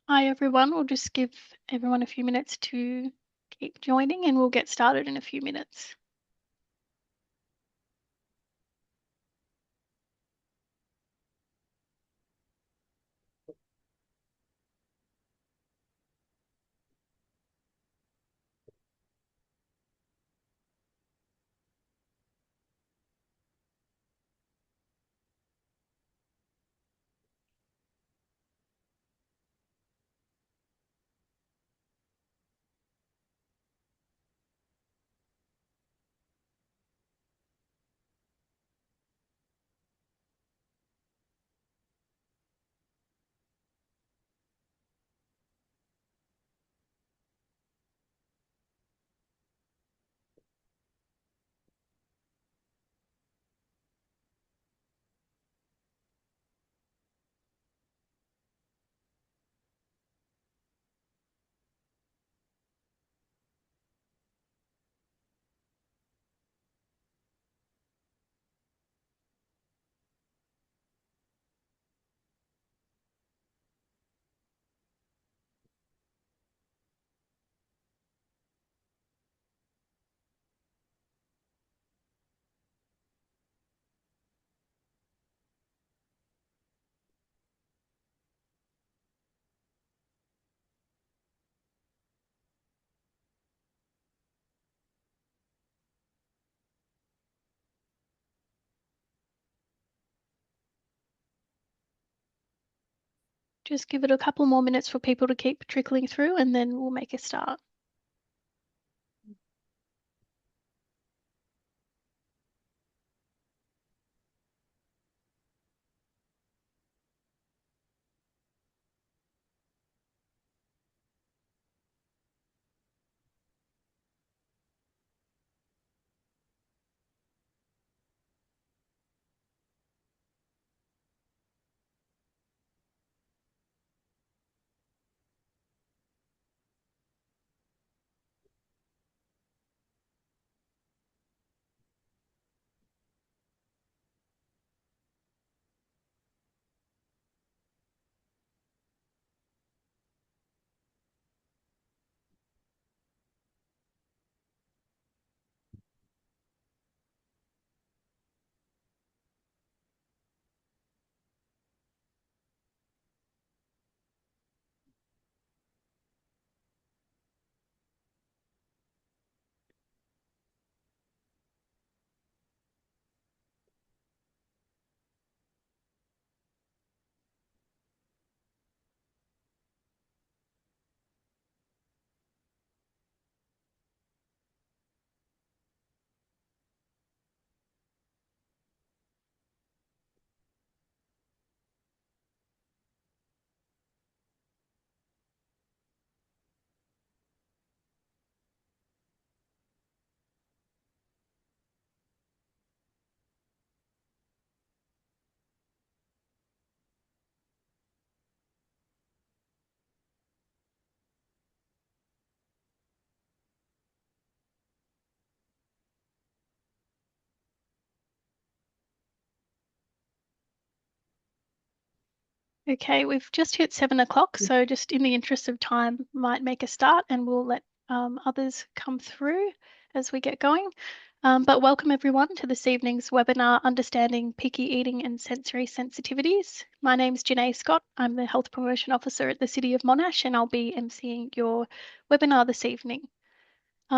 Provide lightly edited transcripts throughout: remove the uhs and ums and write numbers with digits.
Hi everyone, we'll just give everyone a few minutes to keep joining and we'll get started in a few minutes. Just give it a couple more minutes for people to keep trickling through and then we'll make a start. Okay, we've just hit 7 o'clock, so just in the interest of time, might make a start and we'll let others come through as we get going. But welcome everyone to this evening's webinar, Understanding Picky Eating and Sensory Sensitivities. My name's Janae Scott. I'm the Health Promotion Officer at the City of Monash and I'll be emceeing your webinar this evening.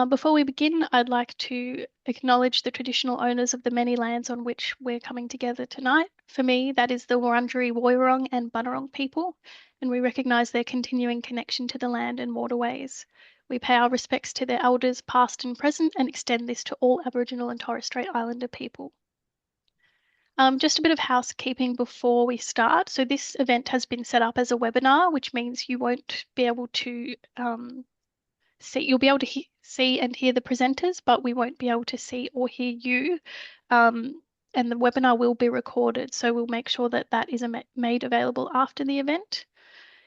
Before we begin, I'd like to acknowledge the traditional owners of the many lands on which we're coming together tonight. For me, that is the Wurundjeri Woiwurrung and Bunurong people, and we recognise their continuing connection to the land and waterways. We pay our respects to their elders past and present and extend this to all Aboriginal and Torres Strait Islander people. Just a bit of housekeeping before we start. So this event has been set up as a webinar, which means you won't be able to you'll be able to see and hear the presenters, but we won't be able to see or hear you. And the webinar will be recorded, so we'll make sure that that is made available after the event.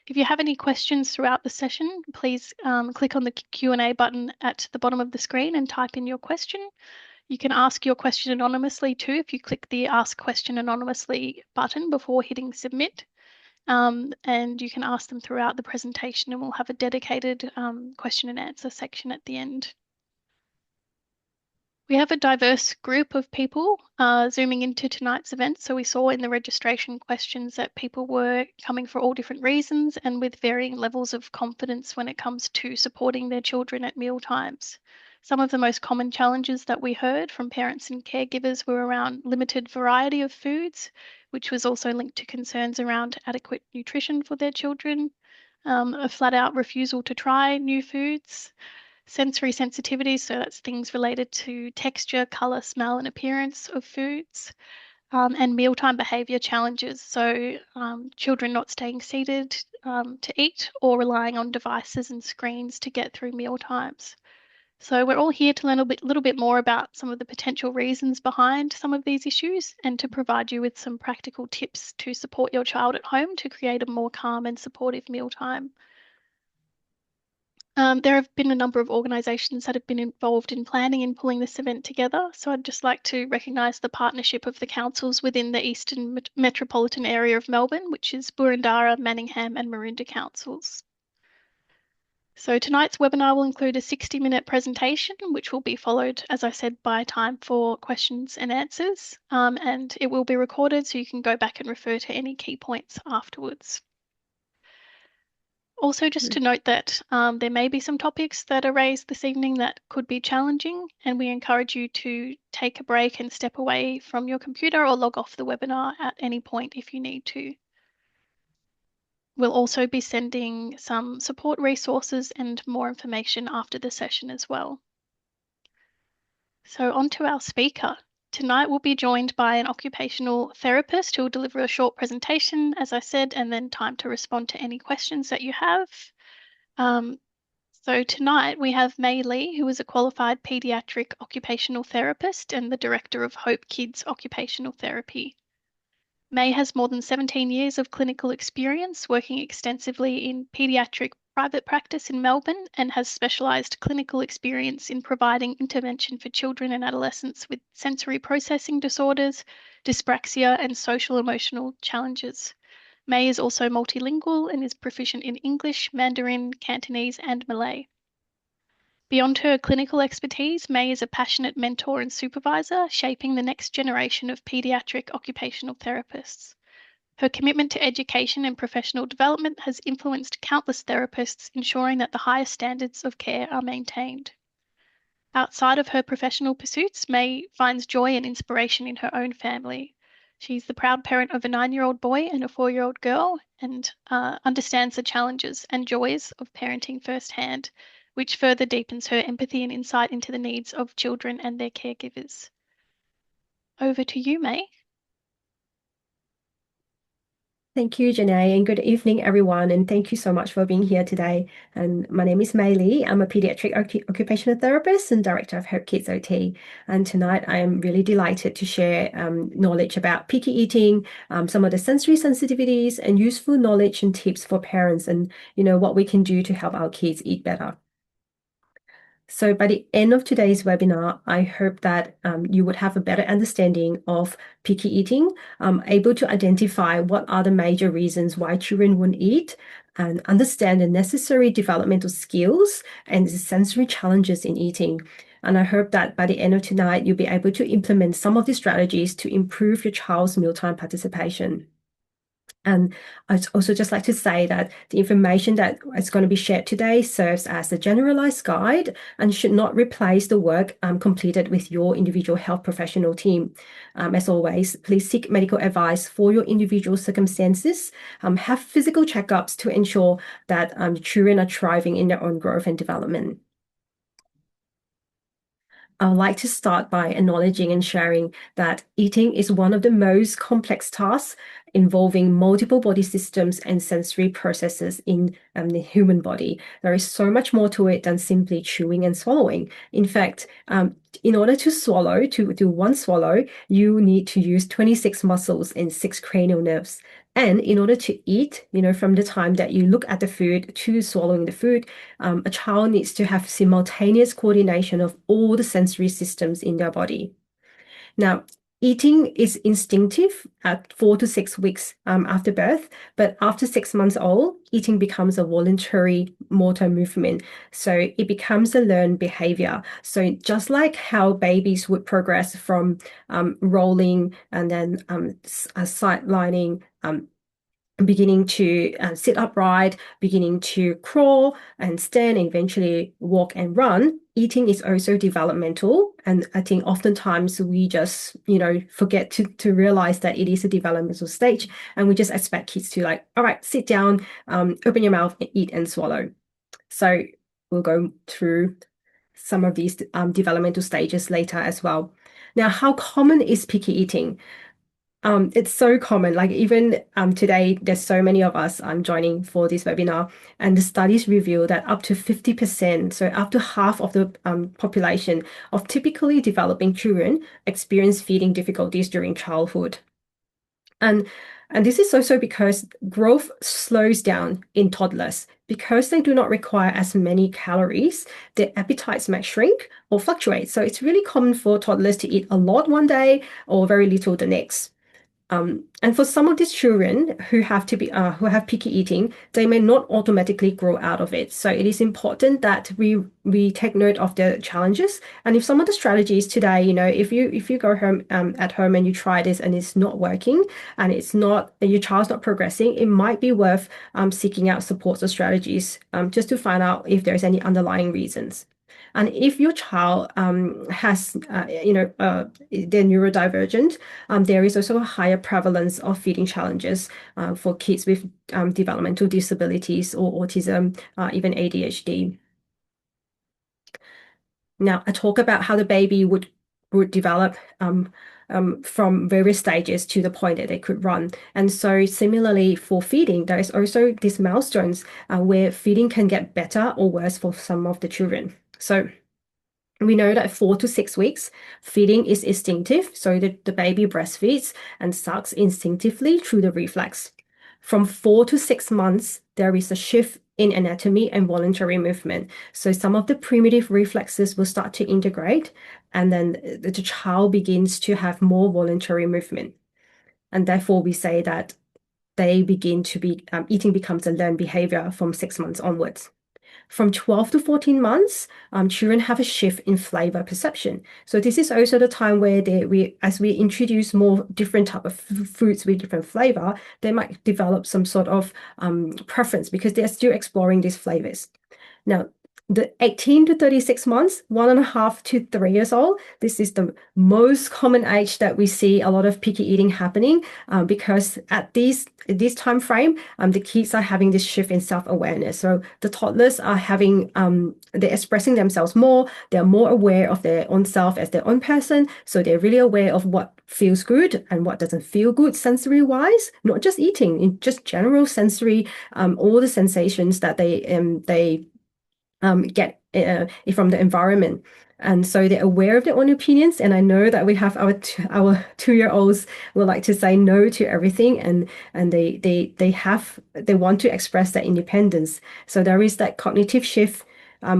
If you have any questions throughout the session, please click on the Q&A button at the bottom of the screen and type in your question. You can ask your question anonymously too if you click the Ask Question Anonymously button before hitting Submit. and you can ask them throughout the presentation, and we'll have a dedicated question and answer section at the end. We have a diverse group of people zooming into tonight's event. So we saw in the registration questions that people were coming for all different reasons and with varying levels of confidence when it comes to supporting their children at meal times. Some of the most common challenges that we heard from parents and caregivers were around limited variety of foods, which was also linked to concerns around adequate nutrition for their children, a flat out refusal to try new foods, sensory sensitivities, so that's things related to texture, colour, smell, and appearance of foods, and mealtime behaviour challenges, so children not staying seated to eat or relying on devices and screens to get through meal times. So we're all here to learn a little bit more about some of the potential reasons behind some of these issues and to provide you with some practical tips to support your child at home to create a more calm and supportive mealtime. There have been a number of organisations that have been involved in planning and pulling this event together. So I'd just like to recognise the partnership of the councils within the Eastern Metropolitan area of Melbourne, which is Boroondara, Manningham and Maroondah councils. So tonight's webinar will include a 60-minute presentation, which will be followed, as I said, by time for questions and answers. And it will be recorded so you can go back and refer to any key points afterwards. Also, just to note that there may be some topics that are raised this evening that could be challenging, and we encourage you to take a break and step away from your computer or log off the webinar at any point if you need to. We'll also be sending some support resources and more information after the session as well. So on to our speaker. Tonight we'll be joined by an occupational therapist who will deliver a short presentation, as I said, and then time to respond to any questions that you have. So tonight we have May Lee, who is a qualified paediatric occupational therapist and the director of Hope Kids Occupational Therapy. May has more than 17 years of clinical experience working extensively in paediatric private practice in Melbourne and has specialised clinical experience in providing intervention for children and adolescents with sensory processing disorders, dyspraxia and social emotional challenges. May is also multilingual and is proficient in English, Mandarin, Cantonese and Malay. Beyond her clinical expertise, May is a passionate mentor and supervisor, shaping the next generation of paediatric occupational therapists. Her commitment to education and professional development has influenced countless therapists, ensuring that the highest standards of care are maintained. Outside of her professional pursuits, May finds joy and inspiration in her own family. She's the proud parent of a 9-year-old boy and a 4-year-old girl and understands the challenges and joys of parenting firsthand, which further deepens her empathy and insight into the needs of children and their caregivers. Over to you, May. Thank you, Janae, and good evening, everyone. And thank you so much for being here today. And my name is May Lee. I'm a pediatric occupational therapist and director of Hope Kids OT. And tonight I am really delighted to share knowledge about picky eating, some of the sensory sensitivities, and useful knowledge and tips for parents, and what we can do to help our kids eat better. So by the end of today's webinar, I hope that you would have a better understanding of picky eating, able to identify what are the major reasons why children won't eat, and understand the necessary developmental skills and the sensory challenges in eating. And I hope that by the end of tonight, you'll be able to implement some of these strategies to improve your child's mealtime participation. And I'd also just like to say that the information that is going to be shared today serves as a generalized guide and should not replace the work completed with your individual health professional team. As always, please seek medical advice for your individual circumstances. Have physical checkups to ensure that children are thriving in their own growth and development. I would like to start by acknowledging and sharing that eating is one of the most complex tasks involving multiple body systems and sensory processes in the human body. There is so much more to it than simply chewing and swallowing. In fact, in order to swallow, to do one swallow, you need to use 26 muscles and 6 cranial nerves. And in order to eat, from the time that you look at the food to swallowing the food, a child needs to have simultaneous coordination of all the sensory systems in their body. Now, Eating is instinctive at 4 to 6 weeks after birth, but after 6 months old, eating becomes a voluntary motor movement. So it becomes a learned behavior. So just like how babies would progress from rolling and then sidelining, beginning to sit upright, beginning to crawl and stand, and eventually walk and run. Eating is also developmental. And I think oftentimes we just, forget to realize that it is a developmental stage. And we just expect kids to like, all right, sit down, open your mouth and eat and swallow. So we'll go through some of these developmental stages later as well. Now, how common is picky eating? It's so common. Like even today, there's so many of us joining for this webinar, and the studies reveal that up to 50%, so up to half of the population of typically developing children experience feeding difficulties during childhood. And this is also because growth slows down in toddlers. Because they do not require as many calories, their appetites might shrink or fluctuate. So it's really common for toddlers to eat a lot one day or very little the next. And for some of these children who have picky eating, they may not automatically grow out of it. So it is important that we take note of the challenges. And if some of the strategies today, if you go home at home and you try this and it's not working and your child's not progressing, it might be worth seeking out supports or strategies just to find out if there's any underlying reasons. And if your child has, they're neurodivergent, there is also a higher prevalence of feeding challenges for kids with developmental disabilities or autism, even ADHD. Now, I talk about how the baby would develop from various stages to the point that they could run. And so similarly for feeding, there is also these milestones where feeding can get better or worse for some of the children. So we know that 4 to 6 weeks, feeding is instinctive, so the baby breastfeeds and sucks instinctively through the reflex. From 4 to 6 months, there is a shift in anatomy and voluntary movement. So some of the primitive reflexes will start to integrate, and then the child begins to have more voluntary movement. And therefore, we say that they begin to be, eating becomes a learned behavior from 6 months onwards. From 12 to 14 months, children have a shift in flavor perception. So this is also the time where as we introduce more different type of foods with different flavor, they might develop some sort of preference because they're still exploring these flavors. Now, the 18 to 36 months, 1.5 to 3 years old, this is the most common age that we see a lot of picky eating happening because at this time frame, the kids are having this shift in self-awareness. So the toddlers are they're expressing themselves more, they're more aware of their own self as their own person. So they're really aware of what feels good and what doesn't feel good sensory-wise, not just eating, in just general sensory, all the sensations that they get from the environment. And so they're aware of their own opinions. And I know that we have our 2-year-olds will like to say no to everything, and they want to express their independence. So there is that cognitive shift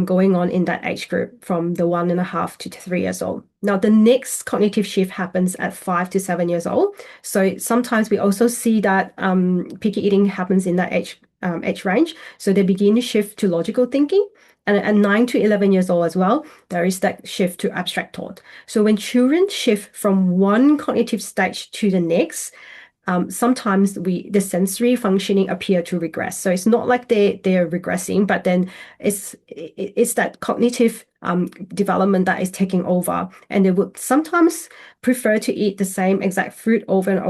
going on in that age group from the 1.5 to 3 years old. Now, the next cognitive shift happens at 5 to 7 years old. So sometimes we also see that picky eating happens in that age range. So they begin to shift to logical thinking. And at 9 to 11 years old as well, there is that shift to abstract thought. So when children shift from one cognitive stage to the next, sometimes the sensory functioning appear to regress. So it's not like they're regressing, but then it's that cognitive development that is taking over, and they would sometimes prefer to eat the same exact food over and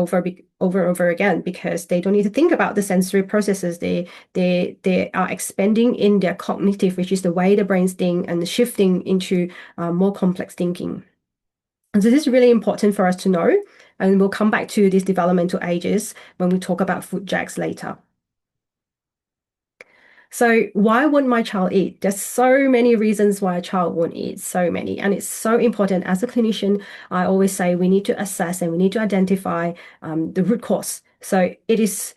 over again because they don't need to think about the sensory processes. They are expanding in their cognitive, which is the way the brains think, and shifting into more complex thinking. And so this is really important for us to know, and we'll come back to these developmental ages when we talk about food jacks later. So why won't my child eat? There's so many reasons why a child won't eat, so many. And it's so important. As a clinician, I always say we need to assess and we need to identify the root cause. So it's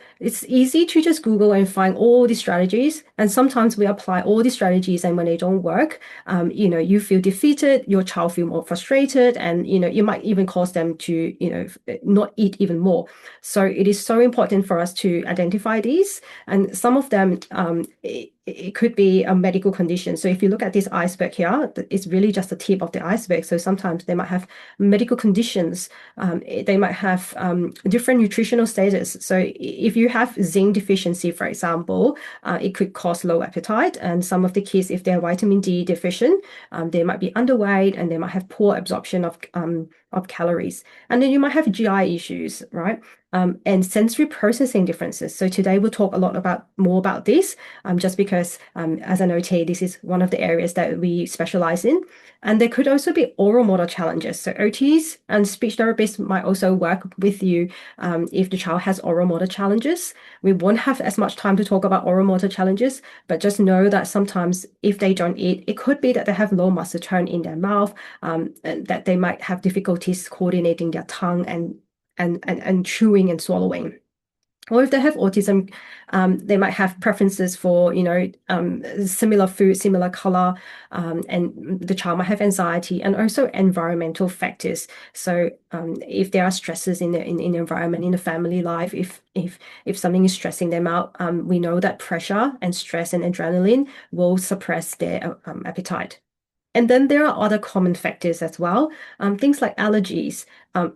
easy to just Google and find all these strategies. And sometimes we apply all these strategies, and when they don't work, you feel defeated, your child feel more frustrated, and you might even cause them to, not eat even more. So it is so important for us to identify these. And some of them, it could be a medical condition. So if you look at this iceberg here, it's really just the tip of the iceberg. So sometimes they might have medical conditions. They might have different nutritional status. So if you have zinc deficiency, for example, it could cause low appetite. And some of the kids, if they're vitamin D deficient, they might be underweight and they might have poor absorption of calories. And then you might have GI issues, right? And sensory processing differences. So today we'll talk a lot more about this, just because as an OT, this is one of the areas that we specialize in. And there could also be oral motor challenges. So OTs and speech therapists might also work with you if the child has oral motor challenges. We won't have as much time to talk about oral motor challenges, but just know that sometimes if they don't eat, it could be that they have low muscle tone in their mouth, and that they might have difficulties coordinating their tongue and chewing and swallowing. Or if they have autism, they might have preferences for, similar food, similar color, and the child might have anxiety and also environmental factors. So if there are stresses in the environment, in the family life, if something is stressing them out, we know that pressure and stress and adrenaline will suppress their appetite. And then there are other common factors as well, things like allergies,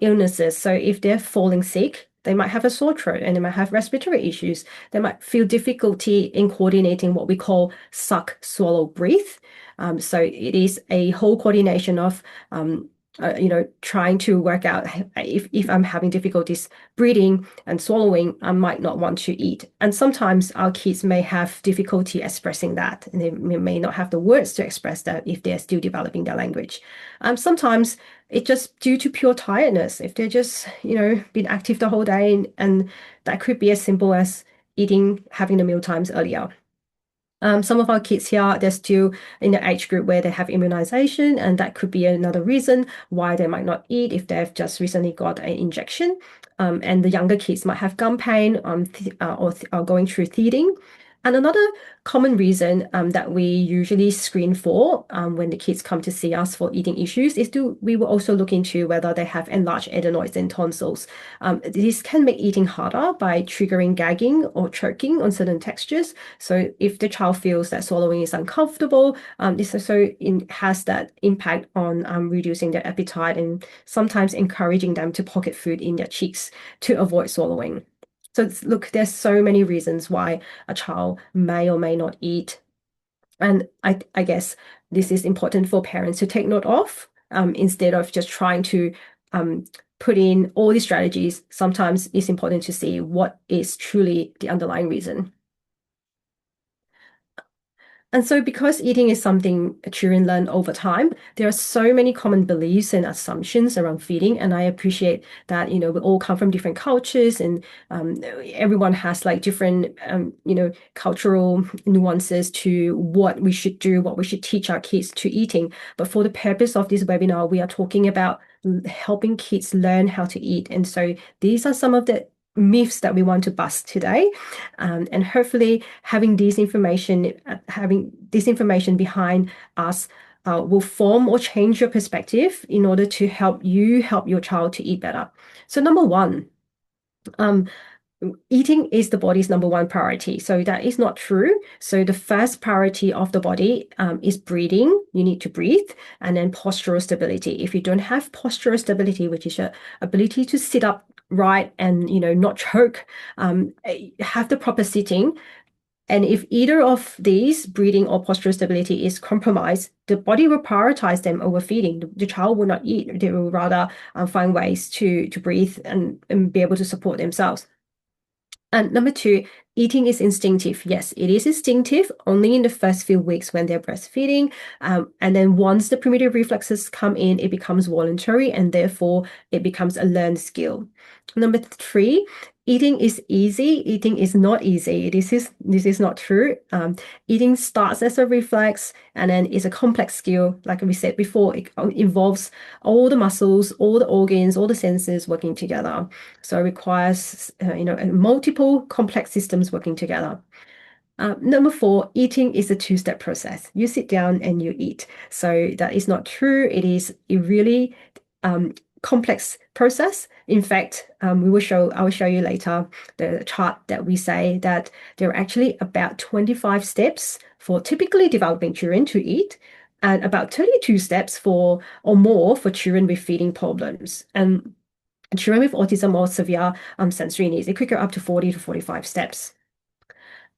illnesses. So if they're falling sick, they might have a sore throat and they might have respiratory issues. They might feel difficulty in coordinating what we call suck, swallow, breathe. So it is a whole coordination of trying to work out if I'm having difficulties breathing and swallowing, I might not want to eat. And sometimes our kids may have difficulty expressing that, and they may not have the words to express that if they're still developing their language. Sometimes it's just due to pure tiredness. If they're just, been active the whole day, and that could be as simple as having the meal times earlier. Some of our kids here, they're still in the age group where they have immunization, and that could be another reason why they might not eat if they've just recently got an injection. And the younger kids might have gum pain or going through teething. And another common reason that we usually screen for when the kids come to see us for eating issues is we will also look into whether they have enlarged adenoids and tonsils. This can make eating harder by triggering gagging or choking on certain textures. So if the child feels that swallowing is uncomfortable, this also has that impact on reducing their appetite and sometimes encouraging them to pocket food in their cheeks to avoid swallowing. So look, there's so many reasons why a child may or may not eat. And I guess this is important for parents to take note of, instead of just trying to put in all these strategies. Sometimes it's important to see what is truly the underlying reason. And so because eating is something children learn over time, there are so many common beliefs and assumptions around feeding. And I appreciate that, we all come from different cultures, and everyone has like different, cultural nuances to what we should do, what we should teach our kids to eating. But for the purpose of this webinar, we are talking about helping kids learn how to eat. And so these are some of the myths that we want to bust today, and hopefully having this information behind us will form or change your perspective in order to help your child to eat better. So number one, eating is the body's number one priority. So that is not true. So the first priority of the body is breathing. You need to breathe, and then postural stability. If you don't have postural stability, which is your ability to sit up right and not choke, have the proper sitting. And if either of these, breathing or postural stability, is compromised, the body will prioritize them over feeding. The child will not eat. They will rather find ways to breathe and be able to support themselves. And number two, eating is instinctive. Yes, it is instinctive only in the first few weeks when they're breastfeeding. And then once the primitive reflexes come in, it becomes voluntary and therefore it becomes a learned skill. Number three, eating is easy. Eating is not easy. This is not true. Eating starts as a reflex and then is a complex skill. Like we said before, it involves all the muscles, all the organs, all the senses working together. So it requires, multiple complex systems working together. Number four, eating is a two-step process. You sit down and you eat. So that is not true. It is a really complex process. In fact, I will show you later the chart that we say that there are actually about 25 steps for typically developing children to eat, and about 32 steps for or more for children with feeding problems. And children with autism or severe sensory needs, it could go up to 40 to 45 steps.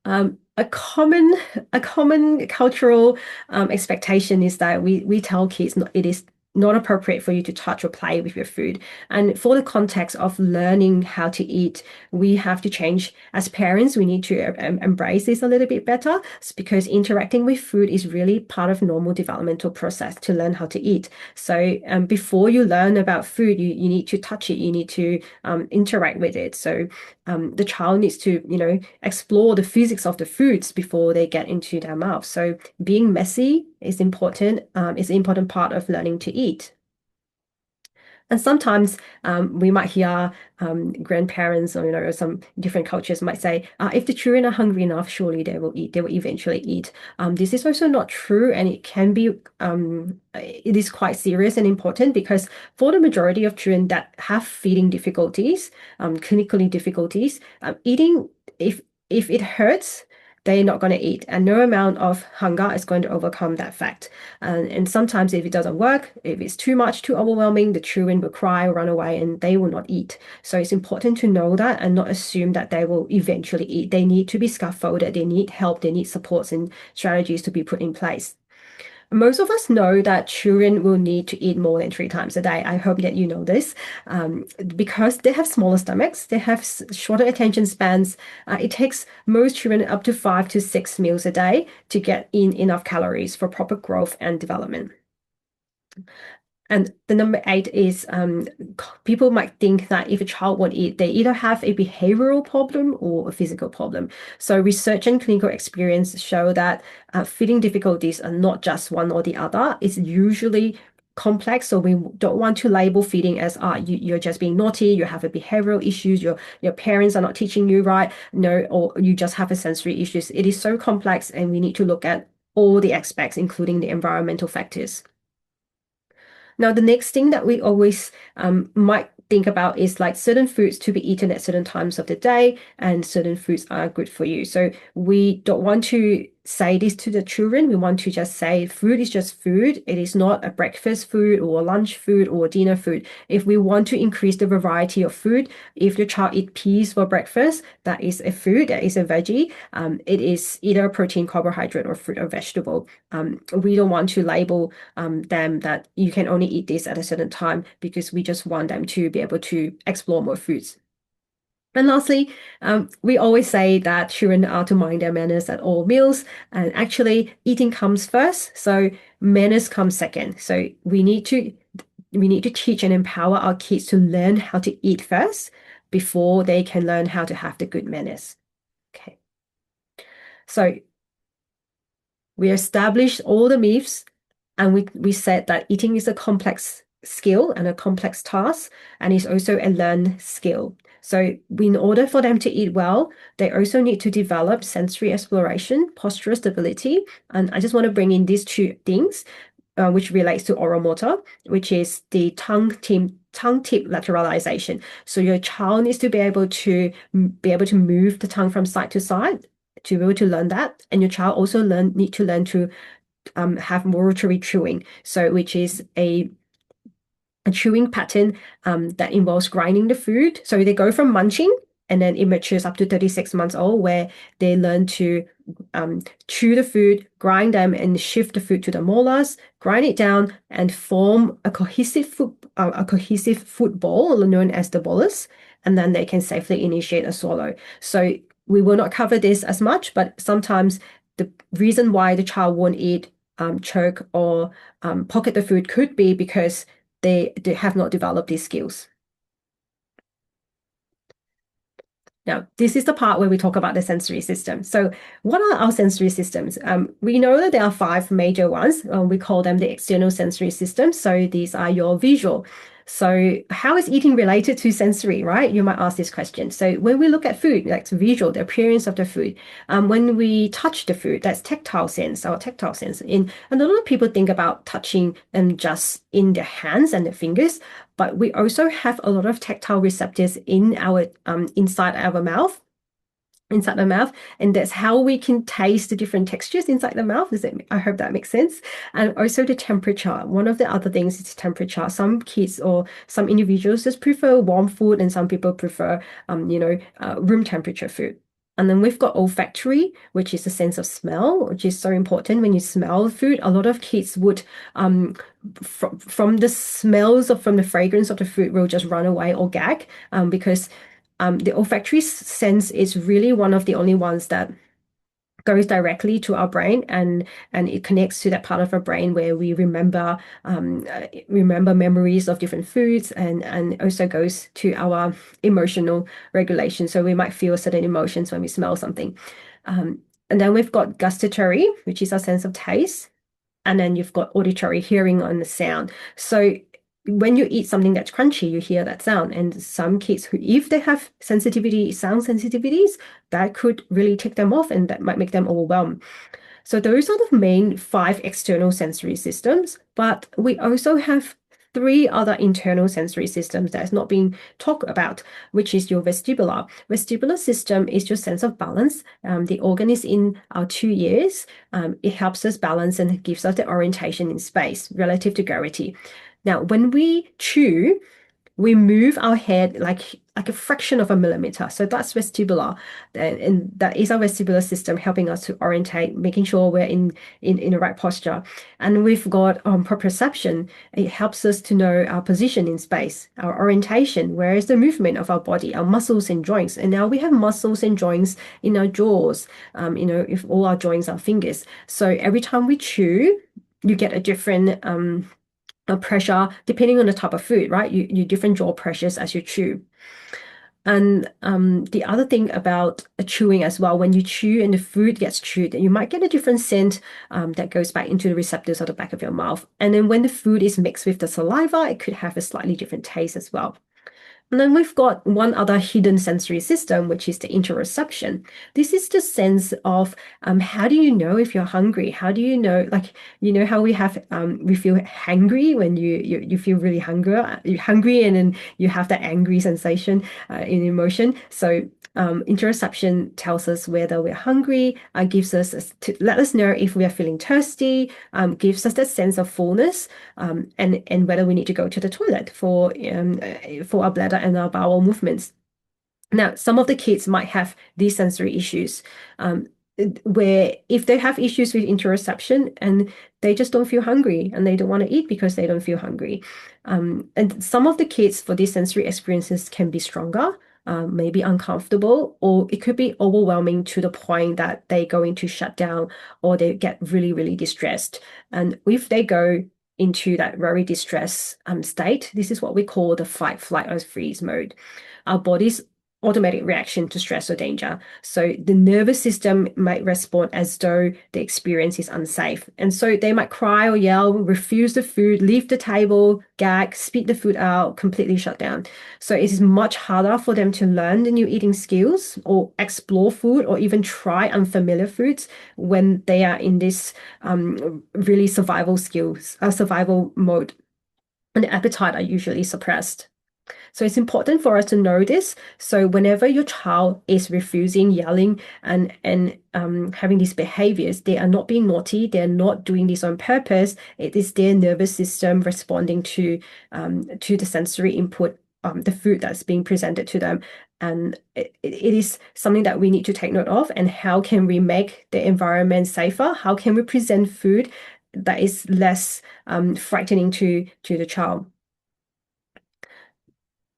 A common cultural expectation is that we tell kids it is not appropriate for you to touch or play with your food. And for the context of learning how to eat, we have to change. As parents, we need to embrace this a little bit better because interacting with food is really part of normal developmental process to learn how to eat. So before you learn about food, you need to touch it, you need to interact with it. So the child needs to, explore the physics of the foods before they get into their mouth. So being messy is important. Is an important part of learning to eat. And sometimes we might hear grandparents or some different cultures might say, if the children are hungry enough, surely they will eat. They will eventually eat. This is also not true, and it can be. It is quite serious and important because for the majority of children that have feeding difficulties, clinically difficulties, eating if it hurts, they're not going to eat, and no amount of hunger is going to overcome that fact. And sometimes if it doesn't work, if it's too much, too overwhelming, the children will cry or run away and they will not eat. So it's important to know that and not assume that they will eventually eat. They need to be scaffolded, they need help, they need supports and strategies to be put in place. Most of us know that children will need to eat more than 3 times a day. I hope that you know this. Because they have smaller stomachs, they have shorter attention spans. It takes most children up to 5 to 6 meals a day to get in enough calories for proper growth and development. And the number 8 is people might think that if a child won't eat, they either have a behavioral problem or a physical problem. So research and clinical experience show that feeding difficulties are not just one or the other. It's usually complex. So we don't want to label feeding as you're just being naughty, you have a behavioral issues, your parents are not teaching you right, no, or you just have a sensory issues. It is so complex, and we need to look at all the aspects, including the environmental factors. Now, the next thing that we always might think about is like certain foods to be eaten at certain times of the day, and certain foods are good for you. So we don't want to say this to the children. We want to just say food is just food. It is not a breakfast food or a lunch food or dinner food. If we want to increase the variety of food, if your child eats peas for breakfast, that is a food, that is a veggie. It is either a protein, carbohydrate, or fruit or vegetable. We don't want to label them that you can only eat this at a certain time because we just want them to be able to explore more foods. And lastly, we always say that children are to mind their manners at all meals, and actually eating comes first, so manners come second. So we need to teach and empower our kids to learn how to eat first before they can learn how to have the good manners. Okay. So we established all the myths, and we said that eating is a complex skill and a complex task, and it's also a learned skill. So in order for them to eat well, they also need to develop sensory exploration, postural stability. And I just want to bring in these 2 things, which relates to oral motor, which is the tongue tip lateralization. So your child needs to be able to move the tongue from side to side to be able to learn that. And your child also need to learn to have moratory chewing, so which is a chewing pattern that involves grinding the food. So they go from munching, and then it matures up to 36 months old, where they learn to chew the food, grind them, and shift the food to the molars, grind it down, and form a cohesive food ball known as the bolus, and then they can safely initiate a swallow. So we will not cover this as much, but sometimes the reason why the child won't eat, choke, or pocket the food could be because they have not developed these skills. Now, this is the part where we talk about the sensory system. So, what are our sensory systems? We know that there are five major ones. We call them the external sensory systems. So, these are your visual. So, how is eating related to sensory, right? You might ask this question. So, when we look at food, that's visual, the appearance of the food. When we touch the food, that's tactile sense, our tactile sense. And a lot of people think about touching them just in their hands and their fingers, but we also have a lot of tactile receptors in our inside the mouth, and that's how we can taste the different textures inside the mouth. I hope that makes sense. And also the temperature. One of the other things is temperature. Some kids or some individuals just prefer warm food, and some people prefer room temperature food. And then we've got olfactory, which is the sense of smell, which is so important. When you smell food, a lot of kids would from the smells or from the fragrance of the food will just run away or gag, because the olfactory sense is really one of the only ones that goes directly to our brain, and it connects to that part of our brain where we remember memories of different foods, and also goes to our emotional regulation. So we might feel certain emotions when we smell something. And then we've got gustatory, which is our sense of taste. And then you've got auditory, hearing on the sound. So when you eat something that's crunchy, you hear that sound. And some kids who, if they have sound sensitivities, that could really tick them off, and that might make them overwhelmed. So those are the main five external sensory systems, but we also have three other internal sensory systems that's not being talked about, which is your vestibular. Vestibular system is your sense of balance. The organ is in our 2 ears. It helps us balance and it gives us the orientation in space relative to gravity. Now, when we chew, we move our head like a fraction of a millimeter. So that's vestibular, and that is our vestibular system helping us to orientate, making sure we're in the right posture. And we've got proprioception. It helps us to know our position in space, our orientation, where is the movement of our body, our muscles and joints. And now we have muscles and joints in our jaws, if all our joints are fingers. So every time we chew, you get a different pressure depending on the type of food, right? You different jaw pressures as you chew. And the other thing about chewing as well, when you chew and the food gets chewed, you might get a different scent that goes back into the receptors at the back of your mouth. And then when the food is mixed with the saliva, it could have a slightly different taste as well. And then we've got one other hidden sensory system, which is the interoception. This is the sense of how do you know if you're hungry? How do you know, like, how we feel hangry when you feel really you're hungry, and then you have that angry sensation in emotion. So interoception tells us whether we're hungry, gives us to let us know if we are feeling thirsty, gives us that sense of fullness, and whether we need to go to the toilet for our bladder and our bowel movements. Now, some of the kids might have these sensory issues, where if they have issues with interoception and they just don't feel hungry and they don't want to eat because they don't feel hungry. And some of the kids for these sensory experiences can be stronger, maybe uncomfortable, or it could be overwhelming to the point that they're going to shut down or they get really, really distressed. And if they go into that very distressed state, this is what we call the fight, flight, or freeze mode. Our body's automatic reaction to stress or danger. So the nervous system might respond as though the experience is unsafe. And so they might cry or yell, refuse the food, leave the table, gag, spit the food out, completely shut down. So it is much harder for them to learn the new eating skills or explore food or even try unfamiliar foods when they are in this really survival mode. And the appetite are usually suppressed. So it's important for us to know this. So whenever your child is refusing, yelling, and having these behaviors, they are not being naughty. They're not doing this on purpose. It is their nervous system responding to the sensory input, the food that's being presented to them. And it is something that we need to take note of. And how can we make the environment safer? How can we present food that is less frightening to the child?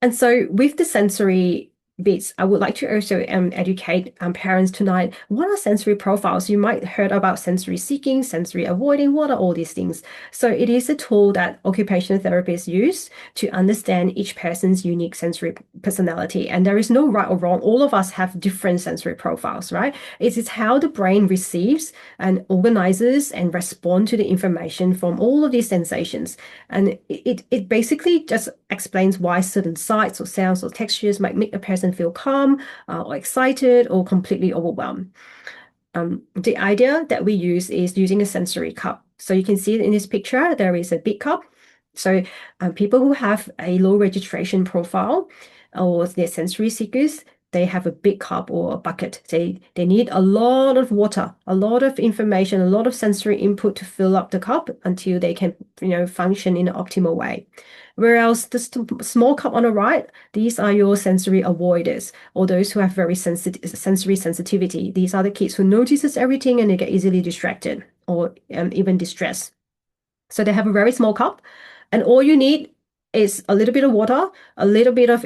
And so with the sensory bits, I would like to also educate parents tonight. What are sensory profiles? You might heard about sensory seeking, sensory avoiding. What are all these things? So it is a tool that occupational therapists use to understand each person's unique sensory personality. And there is no right or wrong. All of us have different sensory profiles, right? It is how the brain receives and organizes and responds to the information from all of these sensations. And it basically just explains why certain sights or sounds or textures might make a person feel calm or excited or completely overwhelmed. The idea that we use is using a sensory cup. So you can see in this picture, there is a big cup. So people who have a low registration profile or they're sensory seekers, they have a big cup or a bucket. They need a lot of water, a lot of information, a lot of sensory input to fill up the cup until they can, function in an optimal way. Whereas the small cup on the right, these are your sensory avoiders or those who have very sensory sensitivity. These are the kids who notices everything and they get easily distracted or even distressed. So they have a very small cup, and all you need is a little bit of water, a little bit of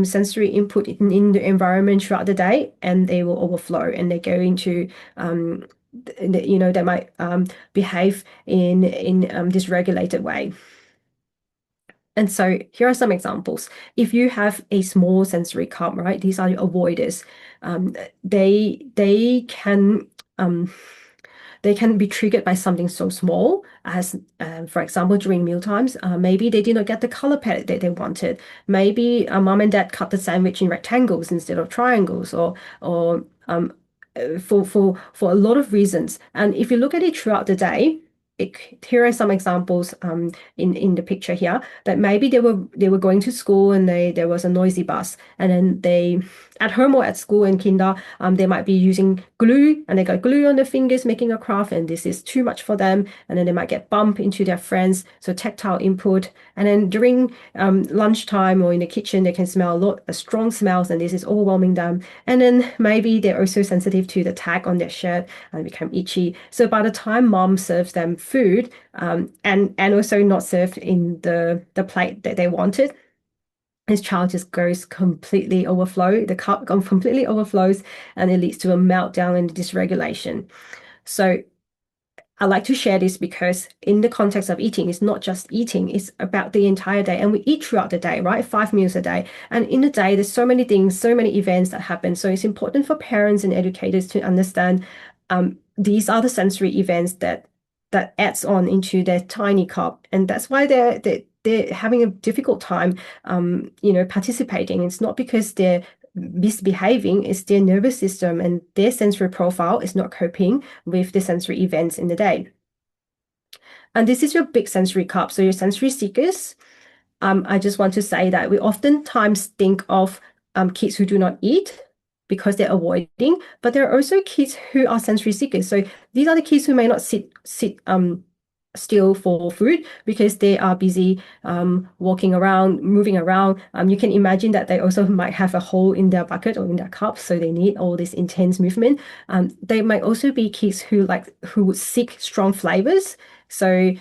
sensory input in the environment throughout the day, and they will overflow and they go into they might behave in dysregulated way. And so here are some examples. If you have a small sensory cup, right? These are your avoiders. Um, they can they can be triggered by something so small as, for example, during mealtimes, maybe they did not get the color palette that they wanted. Maybe mom and dad cut the sandwich in rectangles instead of triangles, or for a lot of reasons. And if you look at it throughout the day, here are some examples in the picture here that maybe they were going to school and there was a noisy bus, and then they at home or at school in kinder they might be using glue and they got glue on their fingers making a craft, and this is too much for them, and then they might get bumped into their friends, so tactile input. And then during lunchtime or in the kitchen they can smell a lot of strong smells, and this is overwhelming them. And then maybe they're also sensitive to the tag on their shirt and become itchy. So by the time mom serves them food and also not served in the plate that they wanted, this child just goes completely overflow. The cup completely overflows, and it leads to a meltdown and dysregulation. So I like to share this because in the context of eating, it's not just eating, it's about the entire day. And we eat throughout the day, right? 5 meals a day. And in the day, there's so many things, so many events that happen. So it's important for parents and educators to understand these are the sensory events that adds on into their tiny cup. And that's why they're having a difficult time participating. It's not because they're misbehaving, is their nervous system and their sensory profile is not coping with the sensory events in the day. And this is your big sensory cup. So your sensory seekers, I just want to say that we oftentimes think of kids who do not eat because they're avoiding, but there are also kids who are sensory seekers. So these are the kids who may not sit still for food because they are busy walking around, moving around. You can imagine that they also might have a hole in their bucket or in their cup, so they need all this intense movement. They might also be kids who would seek strong flavors. So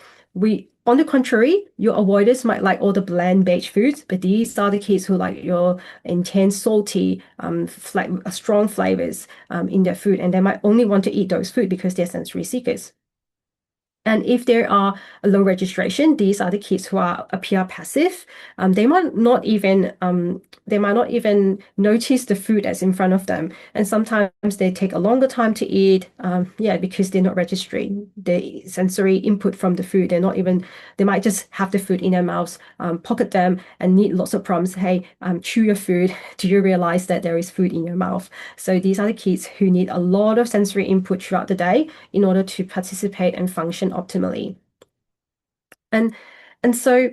on the contrary, your avoiders might like all the bland beige foods, but these are the kids who like your intense, salty, strong flavors in their food, and they might only want to eat those food because they're sensory seekers. And if there are a low registration, these are the kids who appear passive. They might not even notice the food that's in front of them. And sometimes they take a longer time to eat, because they're not registering the sensory input from the food. They might just have the food in their mouths, pocket them, and need lots of prompts. Hey, chew your food. Do you realize that there is food in your mouth? So these are the kids who need a lot of sensory input throughout the day in order to participate and function optimally. And so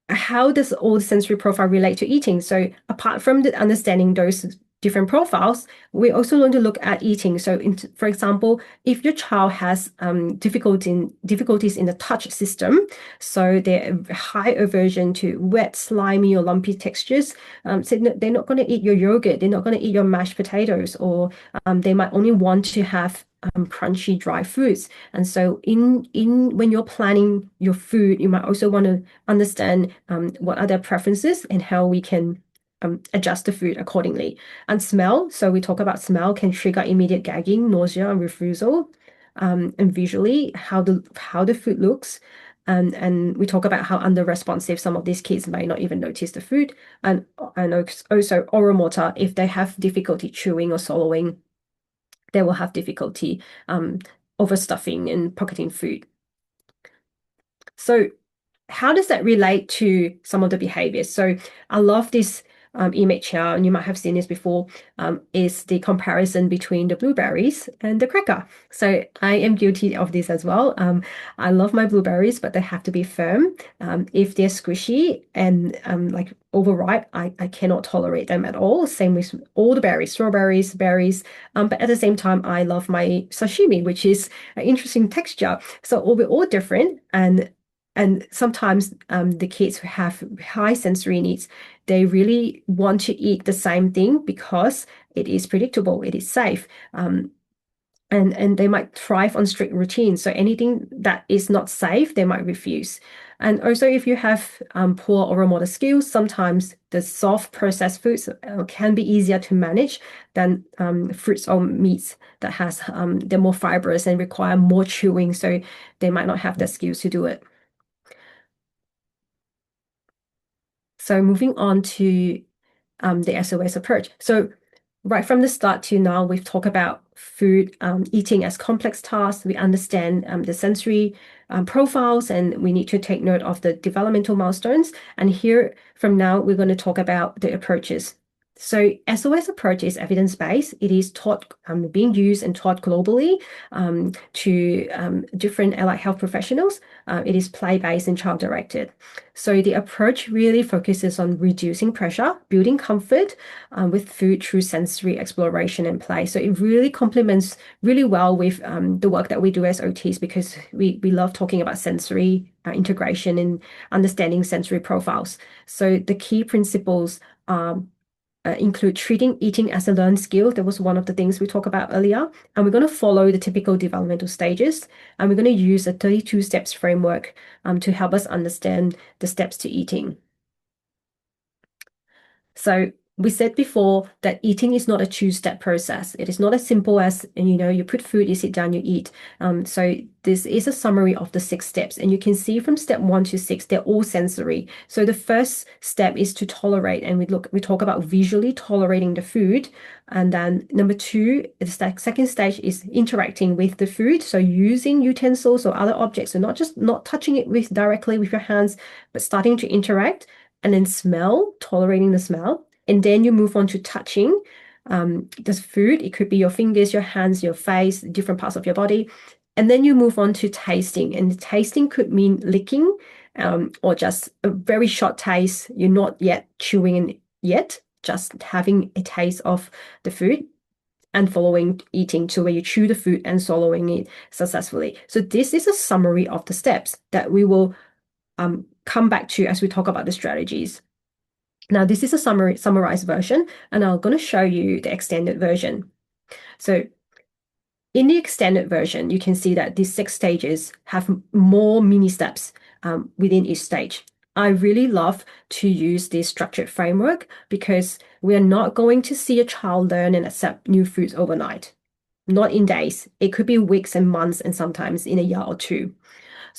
how does all the sensory profile relate to eating? So apart from understanding those different profiles, we also learn to look at eating. So for example, if your child has difficulties in the touch system, so they're high aversion to wet, slimy or lumpy textures, so they're not going to eat your yogurt, they're not going to eat your mashed potatoes, or they might only want to have crunchy dry foods. And so when you're planning your food, you might also want to understand what are their preferences and how we can adjust the food accordingly. And smell, so we talk about smell can trigger immediate gagging, nausea, and refusal. And visually, how the food looks. And we talk about how under-responsive some of these kids may not even notice the food. And also oral motor, if they have difficulty chewing or swallowing, they will have difficulty overstuffing and pocketing food. So how does that relate to some of the behaviors? So I love this image here, and you might have seen this before, is the comparison between the blueberries and the cracker. So I am guilty of this as well. I love my blueberries, but they have to be firm. If they're squishy and like overripe, I cannot tolerate them at all. Same with all the berries, strawberries, berries. But at the same time, I love my sashimi, which is an interesting texture. So we're all different, and sometimes the kids who have high sensory needs, they really want to eat the same thing because it is predictable, it is safe, and they might thrive on strict routines. So anything that is not safe, they might refuse. And also, if you have poor oral motor skills, sometimes the soft processed foods can be easier to manage than fruits or meats that has they're more fibrous and require more chewing. So they might not have the skills to do it. So moving on to the SOS approach. So right from the start to now, we've talked about food eating as complex tasks. We understand the sensory profiles, and we need to take note of the developmental milestones. And here from now, we're going to talk about the approaches. So SOS approach is evidence-based. It is taught, being used and taught globally to different allied health professionals. It is play-based and child-directed. So the approach really focuses on reducing pressure, building comfort with food through sensory exploration and play. So it really complements really well with the work that we do as OTs, because we love talking about sensory integration and understanding sensory profiles. So the key principles include treating eating as a learned skill. That was one of the things we talked about earlier. And we're going to follow the typical developmental stages. And we're going to use a 32 steps framework to help us understand the steps to eating. So we said before that eating is not a two-step process. It is not as simple as, you put food, you sit down, you eat. So this is a summary of the 6 steps. And you can see from step 1 to 6, they're all sensory. So the first step is to tolerate. And we talk about visually tolerating the food. And then number 2, the second stage is interacting with the food. So using utensils or other objects. So not touching it directly with your hands, but starting to interact. And then smell, tolerating the smell. And then you move on to touching the food. It could be your fingers, your hands, your face, different parts of your body. And then you move on to tasting. And the tasting could mean licking or just a very short taste. You're not yet chewing yet, just having a taste of the food and following eating to where you chew the food and swallowing it successfully. So this is a summary of the steps that we will come back to as we talk about the strategies. Now, this is a summarized version, and I'm going to show you the extended version. So in the extended version, you can see that these 6 stages have more mini steps within each stage. I really love to use this structured framework because we are not going to see a child learn and accept new foods overnight. Not in days. It could be weeks and months, and sometimes in a year or 2.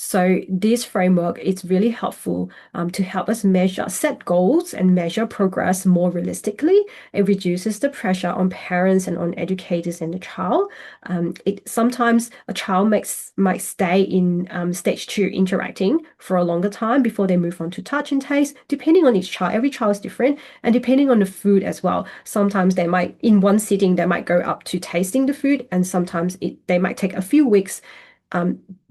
So this framework is really helpful to help us set goals and measure progress more realistically. It reduces the pressure on parents and on educators and the child. Sometimes a child might stay in stage 2 interacting for a longer time before they move on to touch and taste, depending on each child. Every child is different, and depending on the food as well. Sometimes they might, in one sitting, they might go up to tasting the food, and sometimes they might take a few weeks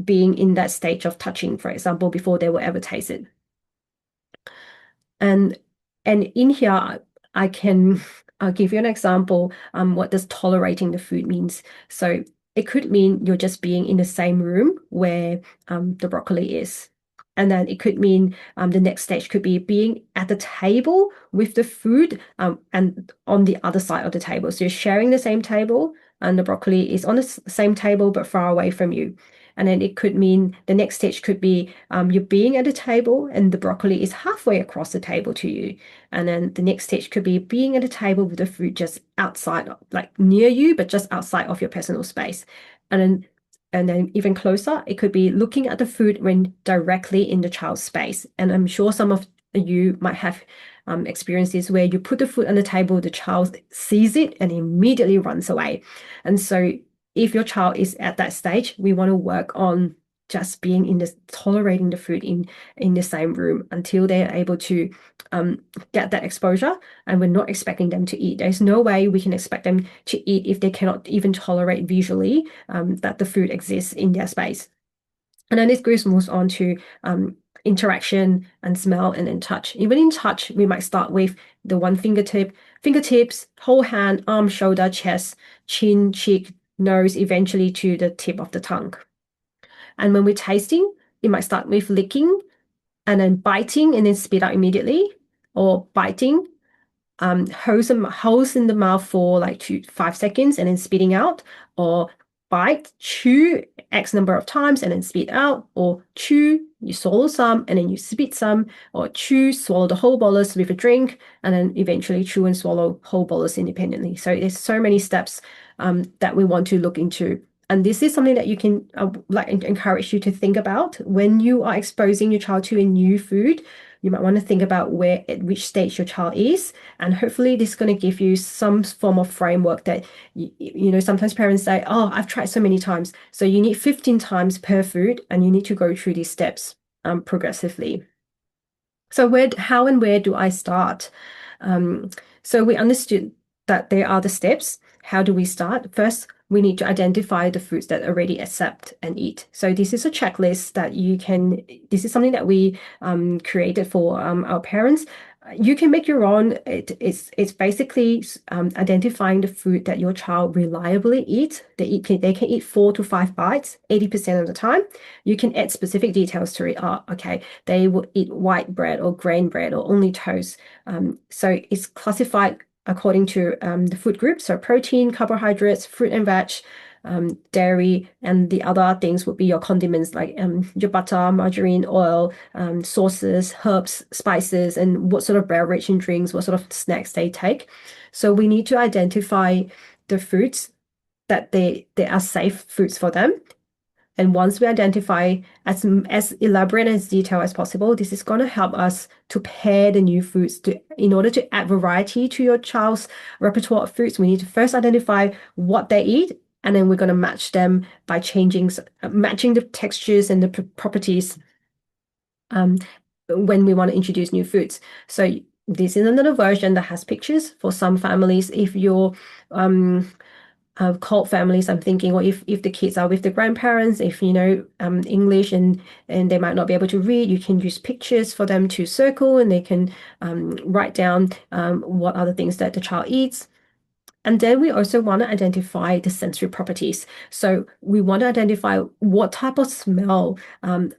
being in that stage of touching, for example, before they will ever taste it. And in here, I'll give you an example. What does tolerating the food means? So it could mean you're just being in the same room where the broccoli is. And then it could mean the next stage could be being at the table with the food and on the other side of the table. So you're sharing the same table, and the broccoli is on the same table but far away from you. And then it could mean the next stage could be you're being at the table and the broccoli is halfway across the table to you. And then the next stage could be being at a table with the food just outside, like near you, but just outside of your personal space. And then even closer, it could be looking at the food when directly in the child's space. And I'm sure some of you might have experiences where you put the food on the table, the child sees it and immediately runs away. And so if your child is at that stage, we want to work on just being in this, tolerating the food in the same room until they're able to get that exposure. And we're not expecting them to eat. There's no way we can expect them to eat if they cannot even tolerate visually that the food exists in their space. And then this moves on to interaction and smell and then touch. Even in touch, we might start with the one fingertips, whole hand, arm, shoulder, chest, chin, cheek, nose, eventually to the tip of the tongue. And when we're tasting, it might start with licking and then biting and then spit out immediately, or biting, holes in the mouth for like 5 seconds and then spitting out, or bite, chew X number of times and then spit out, or chew, you swallow some and then you spit some, or chew, swallow the whole bolus with a drink, and then eventually chew and swallow whole bolus independently. So there's so many steps that we want to look into. And this is something that you can encourage you to think about when you are exposing your child to a new food. You might want to think about at which stage your child is, and hopefully this is going to give you some form of framework that, sometimes parents say, oh, I've tried so many times. So you need 15 times per food, and you need to go through these steps progressively. So how and where do I start? So we understood that there are the steps. How do we start? First, we need to identify the foods that already accept and eat. So this is a checklist that this is something that we created for our parents. You can make your own. It's basically identifying the food that your child reliably eats. They can eat 4 to 5 bites 80% of the time. You can add specific details to it. Oh, okay, they will eat white bread or grain bread or only toast. So it's classified according to the food group. So protein, carbohydrates, fruit and veg, dairy, and the other things would be your condiments like your butter, margarine, oil, sauces, herbs, spices, and what sort of beverage and drinks, what sort of snacks they take. So we need to identify the foods that they are safe foods for them. And once we identify as elaborate and as detailed as possible, this is going to help us to pair the new foods. In order to add variety to your child's repertoire of foods, we need to first identify what they eat, and then we're going to match them by matching the textures and the properties when we want to introduce new foods. So this is another version that has pictures for some families. If you're cult families, I'm thinking, or if the kids are with the grandparents, if you know English and they might not be able to read, you can use pictures for them to circle, and they can write down what are the things that the child eats. And then we also want to identify the sensory properties. So we want to identify what type of smell,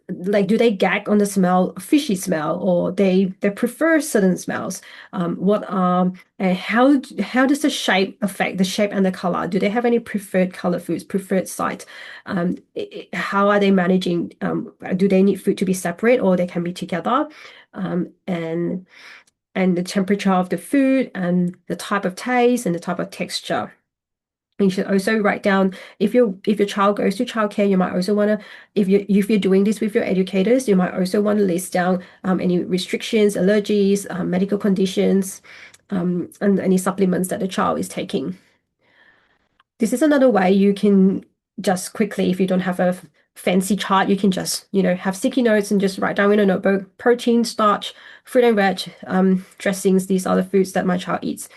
like do they gag on the smell, fishy smell, or they prefer certain smells. How does the shape affect the shape and the color? Do they have any preferred color foods, preferred sight? How are they managing? Do they need food to be separate or they can be together? And the temperature of the food and the type of taste and the type of texture. You should also write down if your child goes to childcare, you might also want to, if you're doing this with your educators, you might also want to list down any restrictions, allergies, medical conditions, and any supplements that the child is taking. This is another way you can just quickly, if you don't have a fancy chart, you can just, have sticky notes and just write down in a notebook, protein, starch, fruit and veg, dressings. These are the foods that my child eats.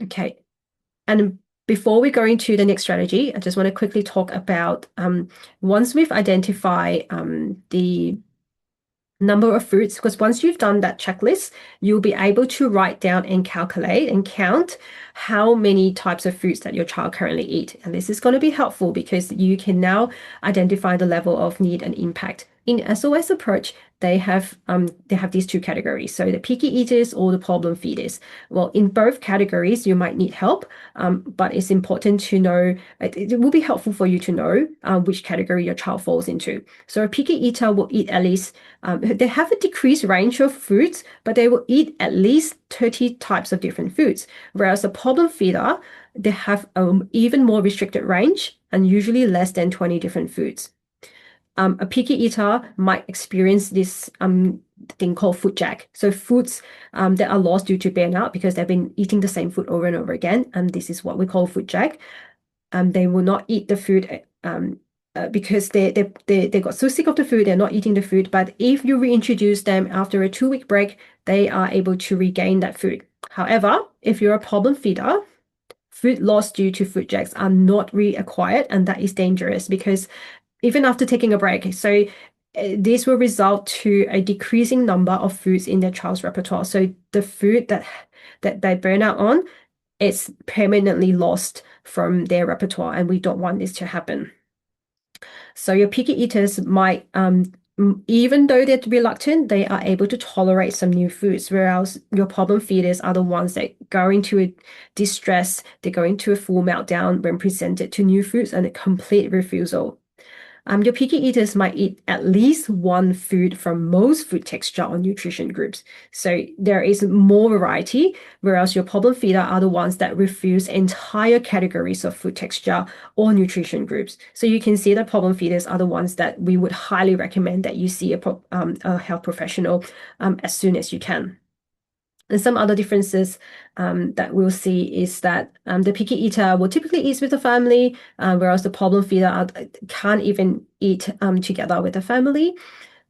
Okay. And before we go into the next strategy, I just want to quickly talk about once we've identified the number of foods, because once you've done that checklist, you'll be able to write down and calculate and count how many types of foods that your child currently eat. And this is going to be helpful because you can now identify the level of need and impact In SOS approach, they have these two categories. So the picky eaters or the problem feeders. Well, in both categories, you might need help, but it's important to know, it will be helpful for you to know which category your child falls into. So a picky eater will eat at least, they have a decreased range of foods, but they will eat at least 30 types of different foods. Whereas a problem feeder, they have even more restricted range and usually less than 20 different foods. A picky eater might experience this thing called food jack. So foods that are lost due to burnout because they've been eating the same food over and over again, and this is what we call food jack. They will not eat the food because they got so sick of the food, they're not eating the food. But if you reintroduce them after a 2-week break, they are able to regain that food. However, if you're a problem feeder, food lost due to food jacks are not reacquired, and that is dangerous because even after taking a break. So this will result to a decreasing number of foods in their child's repertoire. So the food that they burn out on, it's permanently lost from their repertoire, and we don't want this to happen. So your picky eaters might, even though they're reluctant, they are able to tolerate some new foods, whereas your problem feeders are the ones that go into a distress, they go into a full meltdown when presented to new foods and a complete refusal. Your picky eaters might eat at least one food from most food texture or nutrition groups. So there is more variety, whereas your problem feeder are the ones that refuse entire categories of food texture or nutrition groups. So you can see that problem feeders are the ones that we would highly recommend that you see a health professional as soon as you can. And some other differences that we'll see is that the picky eater will typically eat with the family, whereas the problem feeder can't even eat together with the family.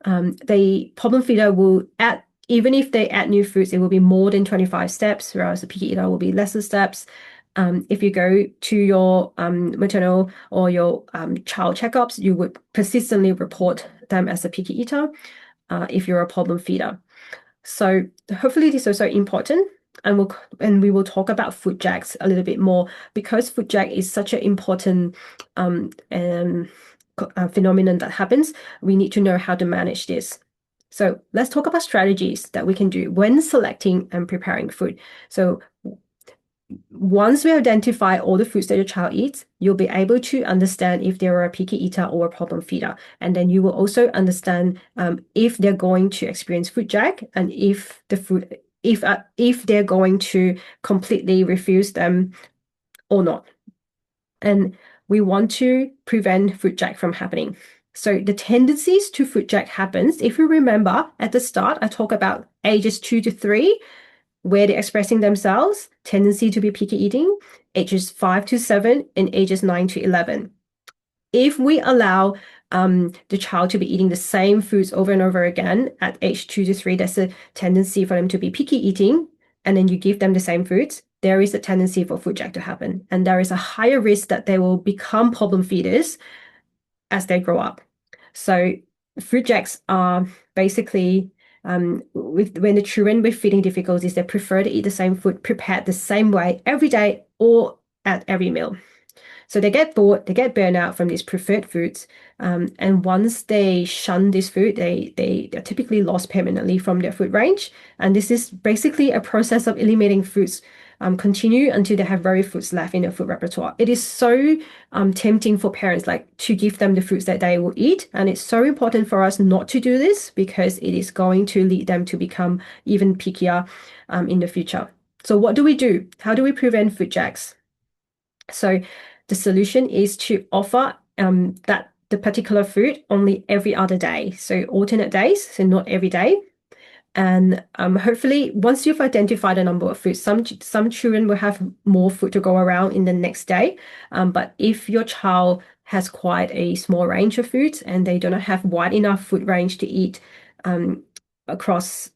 The problem feeder will add, even if they add new foods, it will be more than 25 steps, whereas the picky eater will be lesser steps. If you go to your maternal or your child checkups, you would persistently report them as a picky eater if you're a problem feeder. So hopefully this is also important, and we will talk about food jacks a little bit more because food jack is such an important phenomenon that happens. We need to know how to manage this. So let's talk about strategies that we can do when selecting and preparing food. So once we identify all the foods that your child eats, you'll be able to understand if they're a picky eater or a problem feeder. And then you will also understand if they're going to experience food jack and if they're going to completely refuse them or not. And we want to prevent food jack from happening. So the tendencies to food jack happens, if you remember at the start, I talk about ages 2 to 3, where they're expressing themselves, tendency to be picky eating, ages 5 to 7, and ages 9 to 11. If we allow the child to be eating the same foods over and over again at age 2 to 3, there's a tendency for them to be picky eating, and then you give them the same foods, there is a tendency for food jack to happen. And there is a higher risk that they will become problem feeders as they grow up. So food jacks are basically when the children with feeding difficulties, they prefer to eat the same food prepared the same way every day or at every meal. So they get bored, they get burnt out from these preferred foods. And once they shun this food, they're typically lost permanently from their food range. And this is basically a process of eliminating foods continue until they have very foods left in their food repertoire. It is so tempting for parents to give them the foods that they will eat. And it's so important for us not to do this because it is going to lead them to become even pickier in the future. So what do we do? How do we prevent food jacks? So the solution is to offer the particular food only every other day. So alternate days, so not every day. And hopefully, once you've identified a number of foods, some children will have more food to go around in the next day. But if your child has quite a small range of foods and they do not have wide enough food range to eat across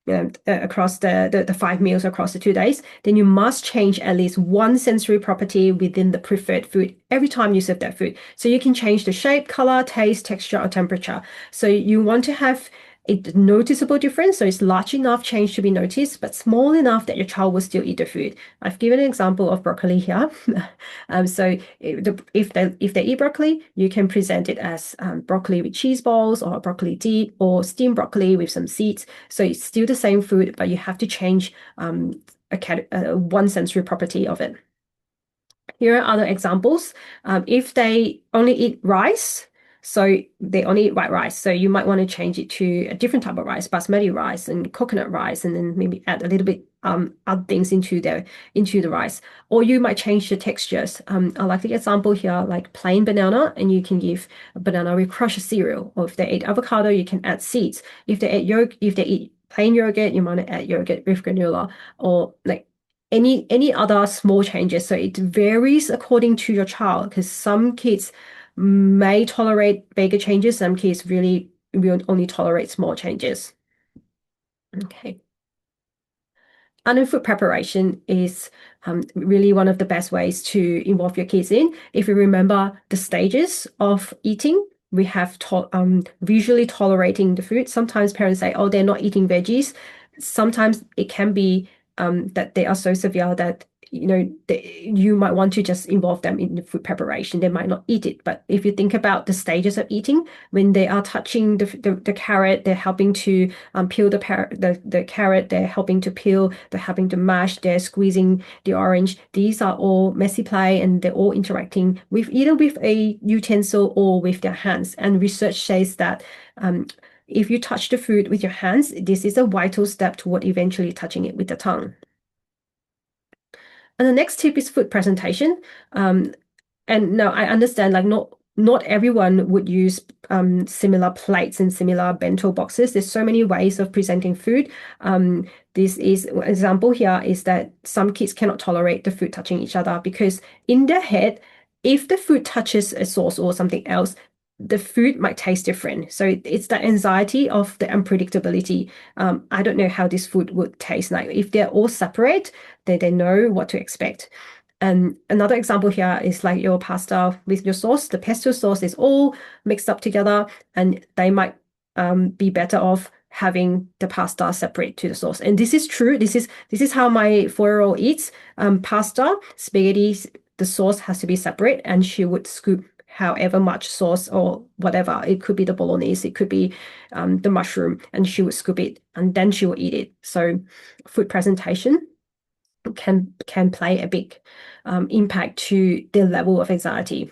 the 5 meals across the 2 days, then you must change at least one sensory property within the preferred food every time you serve that food. So you can change the shape, color, taste, texture, or temperature. So you want to have a noticeable difference. So it's large enough change to be noticed, but small enough that your child will still eat the food. I've given an example of broccoli here. So if they eat broccoli, you can present it as broccoli with cheese balls or broccoli dip or steamed broccoli with some seeds. So it's still the same food, but you have to change one sensory property of it. Here are other examples. If they only eat rice, so they only eat white rice, so you might want to change it to a different type of rice, basmati rice and coconut rice, and then maybe add a little bit other things into the rice. Or you might change the textures. I like the example here, like plain banana, and you can give a banana with crushed cereal. Or if they eat avocado, you can add seeds. If they eat plain yogurt, you might add yogurt with granola, or like any other small changes. So it varies according to your child, because some kids may tolerate bigger changes, some kids really will only tolerate small changes. Okay. And food preparation is really one of the best ways to involve your kids in. If you remember the stages of eating, we have visually tolerating the food. Sometimes parents say, oh, they're not eating veggies. Sometimes it can be that they are so severe that you might want to just involve them in the food preparation. They might not eat it, but if you think about the stages of eating, when they are touching the carrot, they're helping to peel the carrot, they're helping to peel, they're helping to mash, they're squeezing the orange. These are all messy play, and they're all interacting with either with a utensil or with their hands. And research says that if you touch the food with your hands, this is a vital step toward eventually touching it with the tongue. And the next tip is food presentation. And now I understand, like, not everyone would use similar plates and similar bento boxes. There's so many ways of presenting food. This is an example here is that some kids cannot tolerate the food touching each other, because in their head, if the food touches a sauce or something else, the food might taste different. So it's the anxiety of the unpredictability. I don't know how this food would taste like. If they're all separate, they know what to expect. And another example here is like your pasta with your sauce. The pesto sauce is all mixed up together, and they might be better off having the pasta separate to the sauce. And this is true. This is how my 4-year-old eats pasta, spaghetti. The sauce has to be separate, and she would scoop however much sauce or whatever. It could be the bolognese, it could be the mushroom, and she would scoop it, and then she will eat it. So food presentation can play a big impact to their level of anxiety.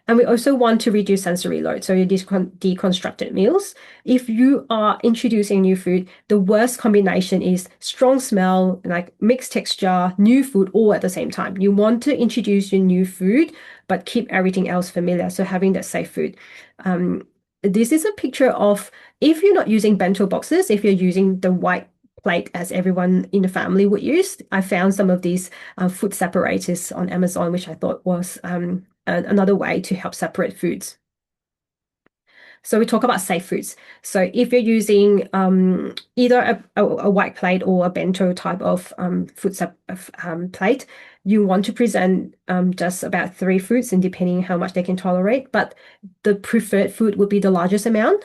And we also want to reduce sensory load. So your deconstructed meals. If you are introducing new food, the worst combination is strong smell, like mixed texture, new food all at the same time. You want to introduce your new food, but keep everything else familiar. So having that safe food. This is a picture of, if you're not using bento boxes, if you're using the white plate as everyone in the family would use. I found some of these food separators on Amazon, which I thought was another way to help separate foods. So we talk about safe foods. So if you're using either a white plate or a bento type of plate, you want to present just about 3 foods, and depending how much they can tolerate. But the preferred food would be the largest amount.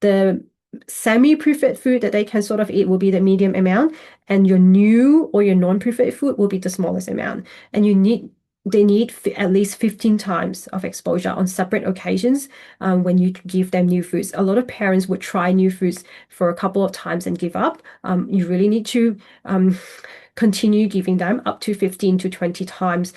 The semi-preferred food that they can sort of eat will be the medium amount, and your new or your non-preferred food will be the smallest amount. And they need at least 15 times of exposure on separate occasions when you give them new foods. A lot of parents would try new foods for a couple of times and give up. You really need to continue giving them up to 15 to 20 times.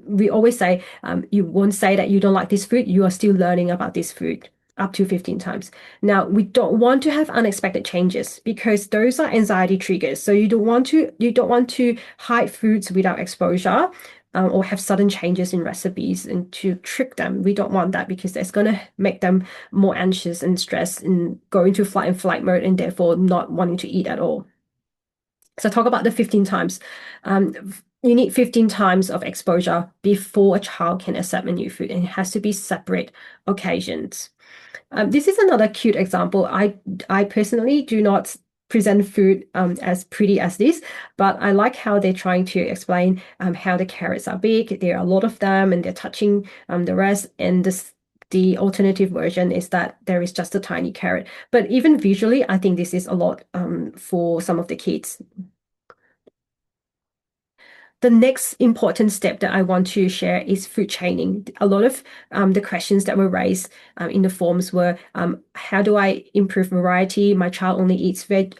We always say, you won't say that you don't like this food, you are still learning about this food. Up to 15 times. Now, we don't want to have unexpected changes, because those are anxiety triggers. So you don't want to hide foods without exposure, or have sudden changes in recipes and to trick them. We don't want that, because that's going to make them more anxious and stressed and go into flight and flight mode, and therefore not wanting to eat at all. So talk about the 15 times. You need 15 times of exposure before a child can accept a new food, and it has to be separate occasions. This is another cute example. I personally do not present food as pretty as this, but I like how they're trying to explain how the carrots are big. There are a lot of them, and they're touching the rest, and the alternative version is that there is just a tiny carrot. But even visually, I think this is a lot for some of the kids. The next important step that I want to share is food chaining. A lot of the questions that were raised in the forms were, how do I improve variety? My child only eats veg,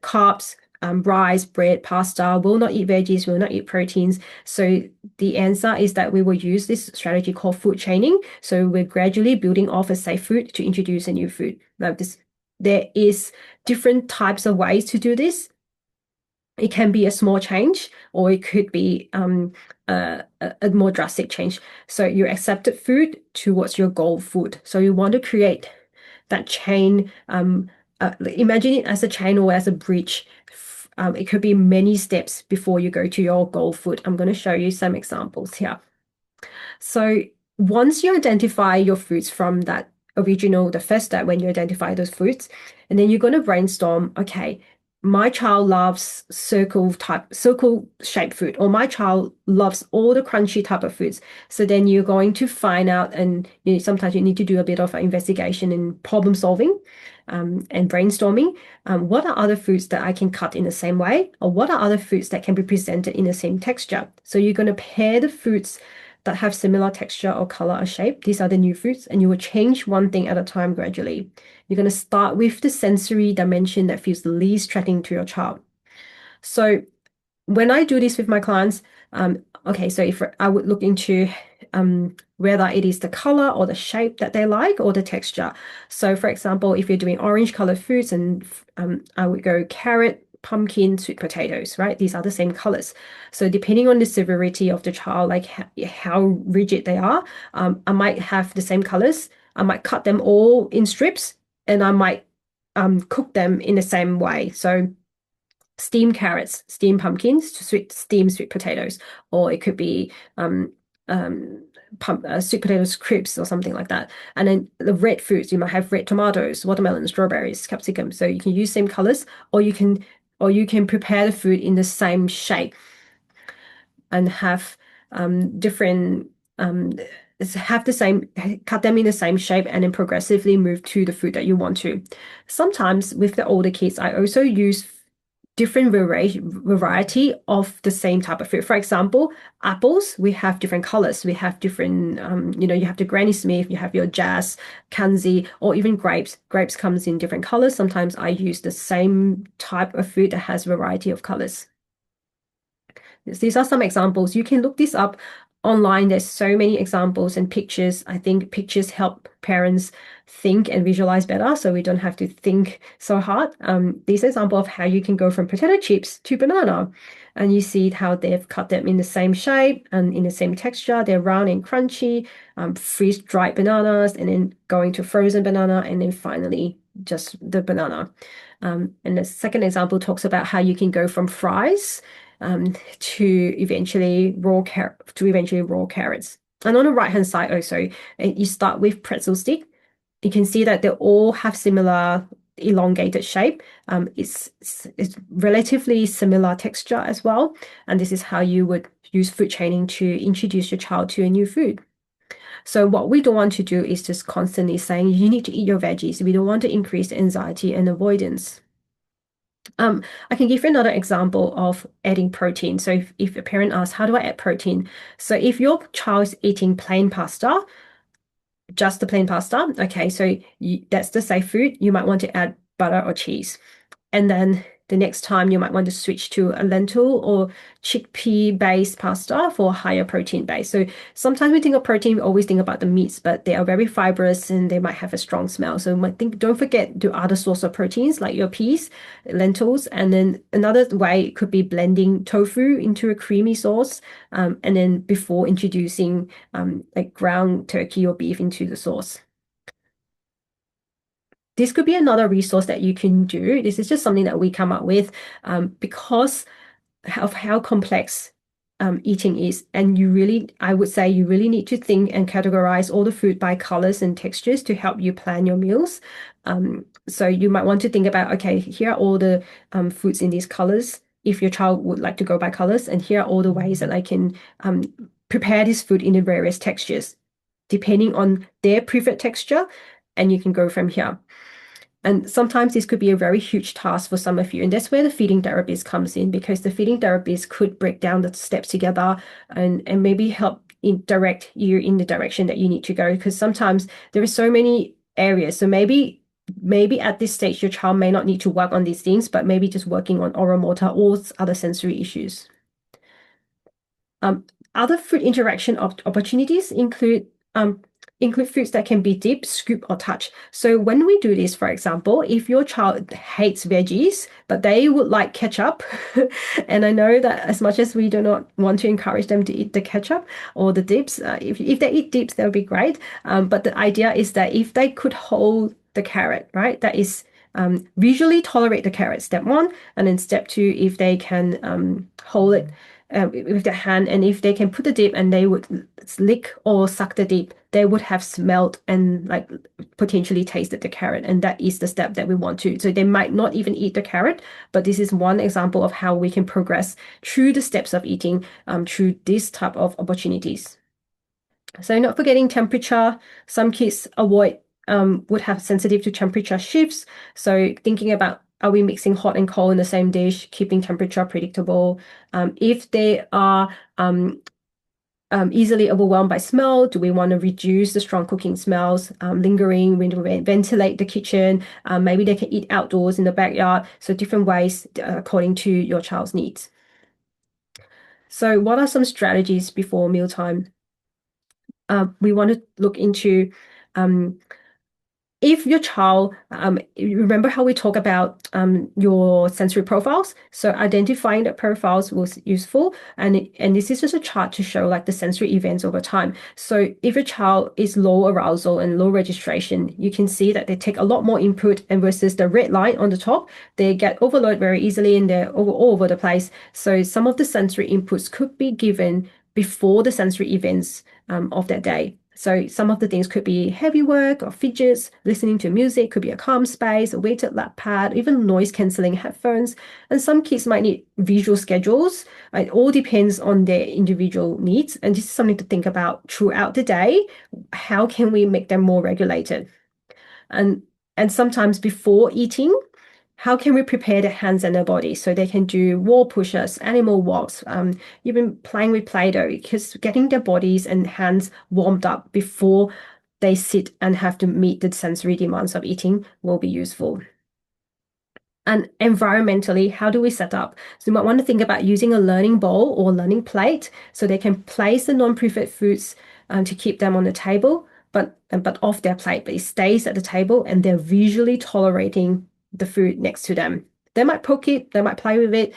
carbs, rice, bread, pasta, will not eat veggies, will not eat proteins. So the answer is that we will use this strategy called food chaining. So we're gradually building off a safe food to introduce a new food. There is different types of ways to do this. It can be a small change, or it could be a more drastic change. So your accepted food towards your goal food. So you want to create that chain. Imagine it as a chain or as a bridge. It could be many steps before you go to your goal food. I'm going to show you some examples here. So once you identify your foods from that original, the first step when you identify those foods, and then you're going to brainstorm, okay, my child loves circle shaped food, or my child loves all the crunchy type of foods. So then you're going to find out, and sometimes you need to do a bit of investigation and problem solving, and brainstorming. What are other foods that I can cut in the same way, or what are other foods that can be presented in the same texture? So you're going to pair the foods that have similar texture or color or shape. These are the new foods, and you will change one thing at a time gradually. You're going to start with the sensory dimension that feels the least threatening to your child. So when I do this with my clients, okay, so if I would look into whether it is the color or the shape that they like, or the texture. So for example, if you're doing orange colored foods, and I would go carrot, pumpkin, sweet potatoes, right? These are the same colors. So depending on the severity of the child, like how rigid they are, I might have the same colors. I might cut them all in strips, and I might cook them in the same way. So steamed carrots, steamed pumpkins, steamed sweet potatoes, or it could be sweet potatoes crisps or something like that. And then the red foods, you might have red tomatoes, watermelon, strawberries, capsicum. So you can use same colors, or you can prepare the food in the same shape and have different have the same, cut them in the same shape, and then progressively move to the food that you want to. Sometimes with the older kids, I also use different variety of the same type of fruit. For example, apples, we have different colors. We have different, you have the Granny Smith, you have your Jazz, Kanzi, or even grapes. Grapes comes in different colors. Sometimes I use the same type of fruit that has variety of colors. These are some examples. You can look this up online. There's so many examples and pictures. I think pictures help parents think and visualize better, so we don't have to think so hard. This example of how you can go from potato chips to banana, and you see how they've cut them in the same shape and in the same texture. They're round and crunchy, freeze-dried bananas, and then going to frozen banana, and then finally just the banana. And the second example talks about how you can go from fries to eventually raw carrots. And on the right hand side also, you start with pretzel stick. You can see that they all have similar elongated shape. It's relatively similar texture as well. And this is how you would use food chaining to introduce your child to a new food. So what we don't want to do is just constantly saying you need to eat your veggies. We don't want to increase anxiety and avoidance. I can give you another example of adding protein. So if a parent asks, how do I add protein? So if your child is eating plain pasta, just the plain pasta, okay, so that's the safe food. You might want to add butter or cheese. And then the next time you might want to switch to a lentil or chickpea-based pasta for higher protein base. So sometimes we think of protein, we always think about the meats, but they are very fibrous and they might have a strong smell. So don't forget the other source of proteins like your peas, lentils, and then another way could be blending tofu into a creamy sauce, and then before introducing like ground turkey or beef into the sauce. This could be another resource that you can do. This is just something that we come up with because of how complex eating is. And I would say you really need to think and categorize all the food by colors and textures to help you plan your meals. So you might want to think about, okay, here are all the foods in these colors, if your child would like to go by colors, and here are all the ways that I can prepare this food in the various textures. depending on their preferred texture, and you can go from here. And sometimes this could be a very huge task for some of you. And that's where the feeding therapist comes in, because the feeding therapist could break down the steps together and maybe help direct you in the direction that you need to go. Because sometimes there are so many areas. So maybe at this stage, your child may not need to work on these things, but maybe just working on oral motor or other sensory issues. Other food interaction opportunities include foods that can be dipped, scooped, or touched. So when we do this, for example, if your child hates veggies, but they would like ketchup, and I know that as much as we do not want to encourage them to eat the ketchup or the dips, if they eat dips, that would be great. But the idea is that if they could hold the carrot, right, that is visually tolerate the carrot, step one, and then step two, if they can hold it with their hand, and if they can put the dip and they would lick or suck the dip, they would have smelled and like potentially tasted the carrot, and that is the step that we want to. So they might not even eat the carrot, but this is one example of how we can progress through the steps of eating through this type of opportunities. So not forgetting temperature. Some kids would have sensitive to temperature shifts. So thinking about, are we mixing hot and cold in the same dish, keeping temperature predictable? If they are easily overwhelmed by smell, do we want to reduce the strong cooking smells, lingering, when we ventilate the kitchen? Maybe they can eat outdoors in the backyard. So different ways according to your child's needs. So what are some strategies before mealtime? We want to look into if your child, you remember how we talk about your sensory profiles? So identifying the profiles was useful, and this is just a chart to show like the sensory events over time. So if your child is low arousal and low registration, you can see that they take a lot more input, and versus the red line on the top, they get overloaded very easily and they're all over the place. So some of the sensory inputs could be given before the sensory events of that day. So some of the things could be heavy work or fidgets, listening to music, could be a calm space, a weighted lap pad, even noise cancelling headphones. And some kids might need visual schedules. It all depends on their individual needs. And this is something to think about throughout the day. How can we make them more regulated? And sometimes before eating, how can we prepare their hands and their body so they can do wall push-ups, animal walks, even playing with Play-Doh, because getting their bodies and hands warmed up before they sit and have to meet the sensory demands of eating will be useful. And environmentally, how do we set up? So you might want to think about using a learning bowl or learning plate so they can place the non-preferred foods to keep them on the table, but off their plate, but it stays at the table and they're visually tolerating the food next to them. They might poke it, they might play with it,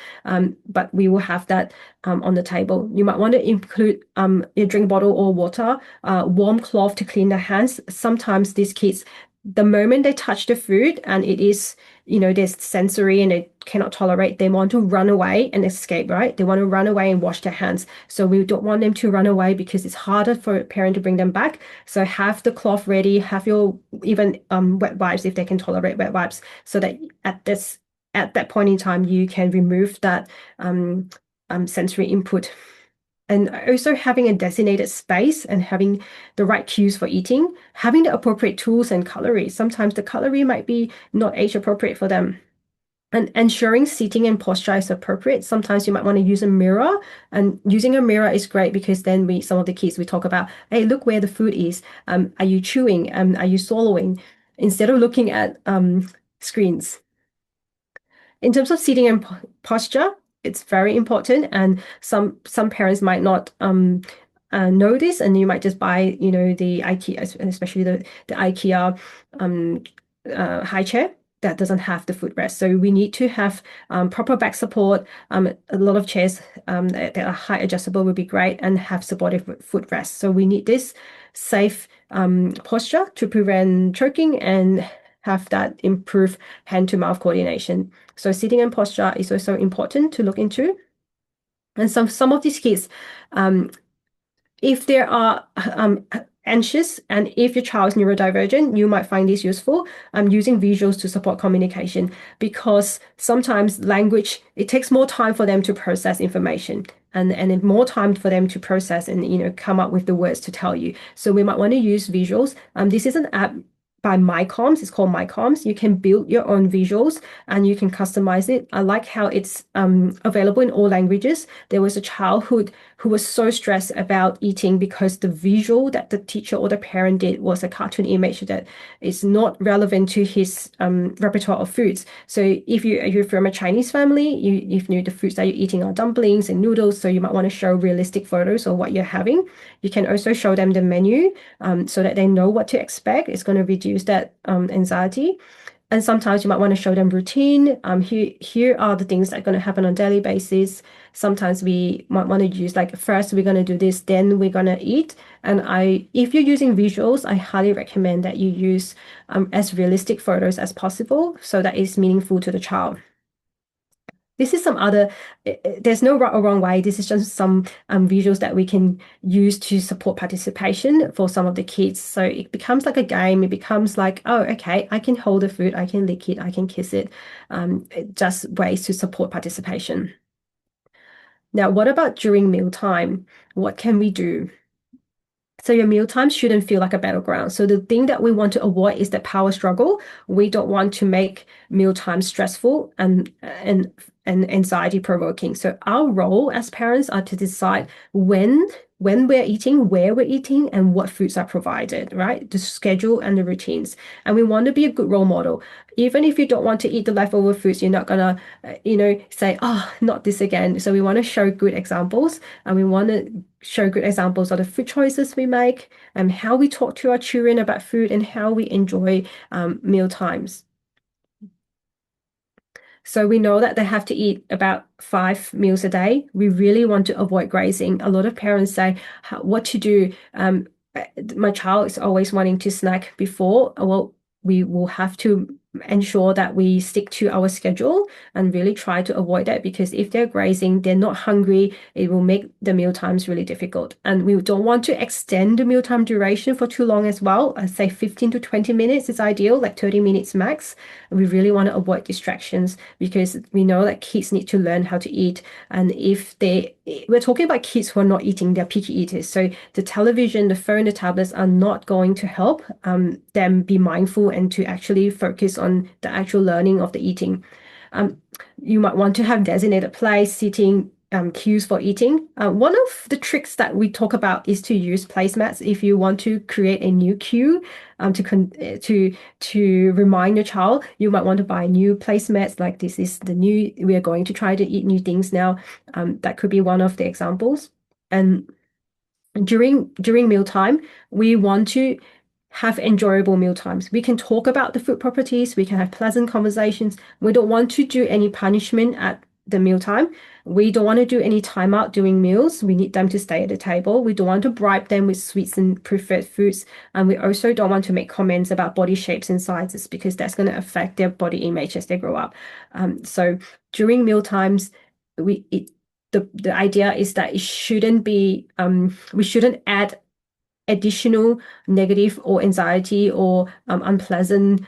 but we will have that on the table. You might want to include your drink bottle or water, warm cloth to clean their hands. Sometimes these kids, the moment they touch the food and it is, there's sensory and they cannot tolerate, they want to run away and escape, right? They want to run away and wash their hands. So we don't want them to run away because it's harder for a parent to bring them back. So have the cloth ready, have your even wet wipes if they can tolerate wet wipes, so that at that point in time you can remove that sensory input. And also having a designated space and having the right cues for eating, having the appropriate tools and cutlery. Sometimes the cutlery might be not age appropriate for them. And ensuring seating and posture is appropriate. Sometimes you might want to use a mirror, and using a mirror is great because then some of the kids, we talk about, hey, look where the food is. Are you chewing? Are you swallowing? Instead of looking at screens. In terms of seating and posture, it's very important, and some parents might not know this, and you might just buy, the IKEA, especially the IKEA high chair that doesn't have the footrest. So we need to have proper back support. A lot of chairs that are height adjustable would be great and have supportive footrest. So we need this safe posture to prevent choking and have that improved hand-to-mouth coordination. So sitting and posture is also important to look into. And some of these kids, if they are anxious and if your child is neurodivergent, you might find this useful, using visuals to support communication, because sometimes language, it takes more time for them to process information. and then more time for them to process and come up with the words to tell you. So we might want to use visuals. This is an app by MyComs. It's called MyComs. You can build your own visuals and you can customize it. I like how it's available in all languages. There was a child who was so stressed about eating because the visual that the teacher or the parent did was a cartoon image that is not relevant to his repertoire of foods. So if you're from a Chinese family, you know the foods that you're eating are dumplings and noodles, so you might want to show realistic photos of what you're having. You can also show them the menu so that they know what to expect. It's going to reduce that anxiety. And sometimes you might want to show them routine. Here are the things that are going to happen on a daily basis. Sometimes we might want to use like first we're going to do this, then we're going to eat. And if you're using visuals, I highly recommend that you use as realistic photos as possible so that it's meaningful to the child. This is some other, there's no right or wrong way. This is just some visuals that we can use to support participation for some of the kids. So it becomes like a game. It becomes like, oh, okay, I can hold the food, I can lick it, I can kiss it. Just ways to support participation. Now, what about during mealtime? What can we do? So your meal time shouldn't feel like a battleground. So the thing that we want to avoid is the power struggle. We don't want to make mealtime stressful and anxiety provoking. So our role as parents are to decide when we're eating, where we're eating, and what foods are provided, right? The schedule and the routines. And we want to be a good role model. Even if you don't want to eat the leftover foods, you're not gonna, say, oh, not this again. So we want to show good examples, and we want to show good examples of the food choices we make and how we talk to our children about food and how we enjoy meal times. So we know that they have to eat about 5 meals a day. We really want to avoid grazing. A lot of parents say, what to do? My child is always wanting to snack before. Well, we will have to ensure that we stick to our schedule and really try to avoid that, because if they're grazing, they're not hungry, it will make the meal times really difficult. And we don't want to extend the mealtime duration for too long as well. I say 15 to 20 minutes is ideal, like 30 minutes max. We really want to avoid distractions because we know that kids need to learn how to eat. And we're talking about kids who are not eating, they're picky eaters. So the television, the phone, the tablets are not going to help them be mindful and to actually focus on the actual learning of the eating. You might want to have designated place, seating, cues for eating. One of the tricks that we talk about is to use placemats if you want to create a new cue to remind your child. You might want to buy new placemats, like this is the new, we are going to try to eat new things now. That could be one of the examples. And during mealtime, we want to have enjoyable meal times. We can talk about the food properties, we can have pleasant conversations. We don't want to do any punishment at the mealtime. We don't want to do any timeout during meals. We need them to stay at the table. We don't want to bribe them with sweets and preferred foods. And we also don't want to make comments about body shapes and sizes because that's going to affect their body image as they grow up. So during meal times, the idea is that it shouldn't be we shouldn't add additional negative or anxiety or unpleasant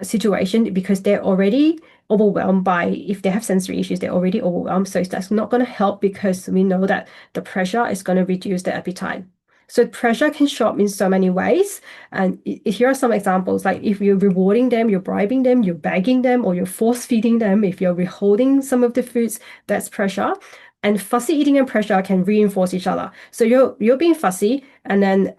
situation, because they're already overwhelmed by, if they have sensory issues, they're already overwhelmed. So that's not going to help, because we know that the pressure is going to reduce their appetite. So pressure can show up in so many ways. And here are some examples. Like if you're rewarding them, you're bribing them, you're begging them, or you're force feeding them, if you're withholding some of the foods, that's pressure. And fussy eating and pressure can reinforce each other. So you're being fussy, and then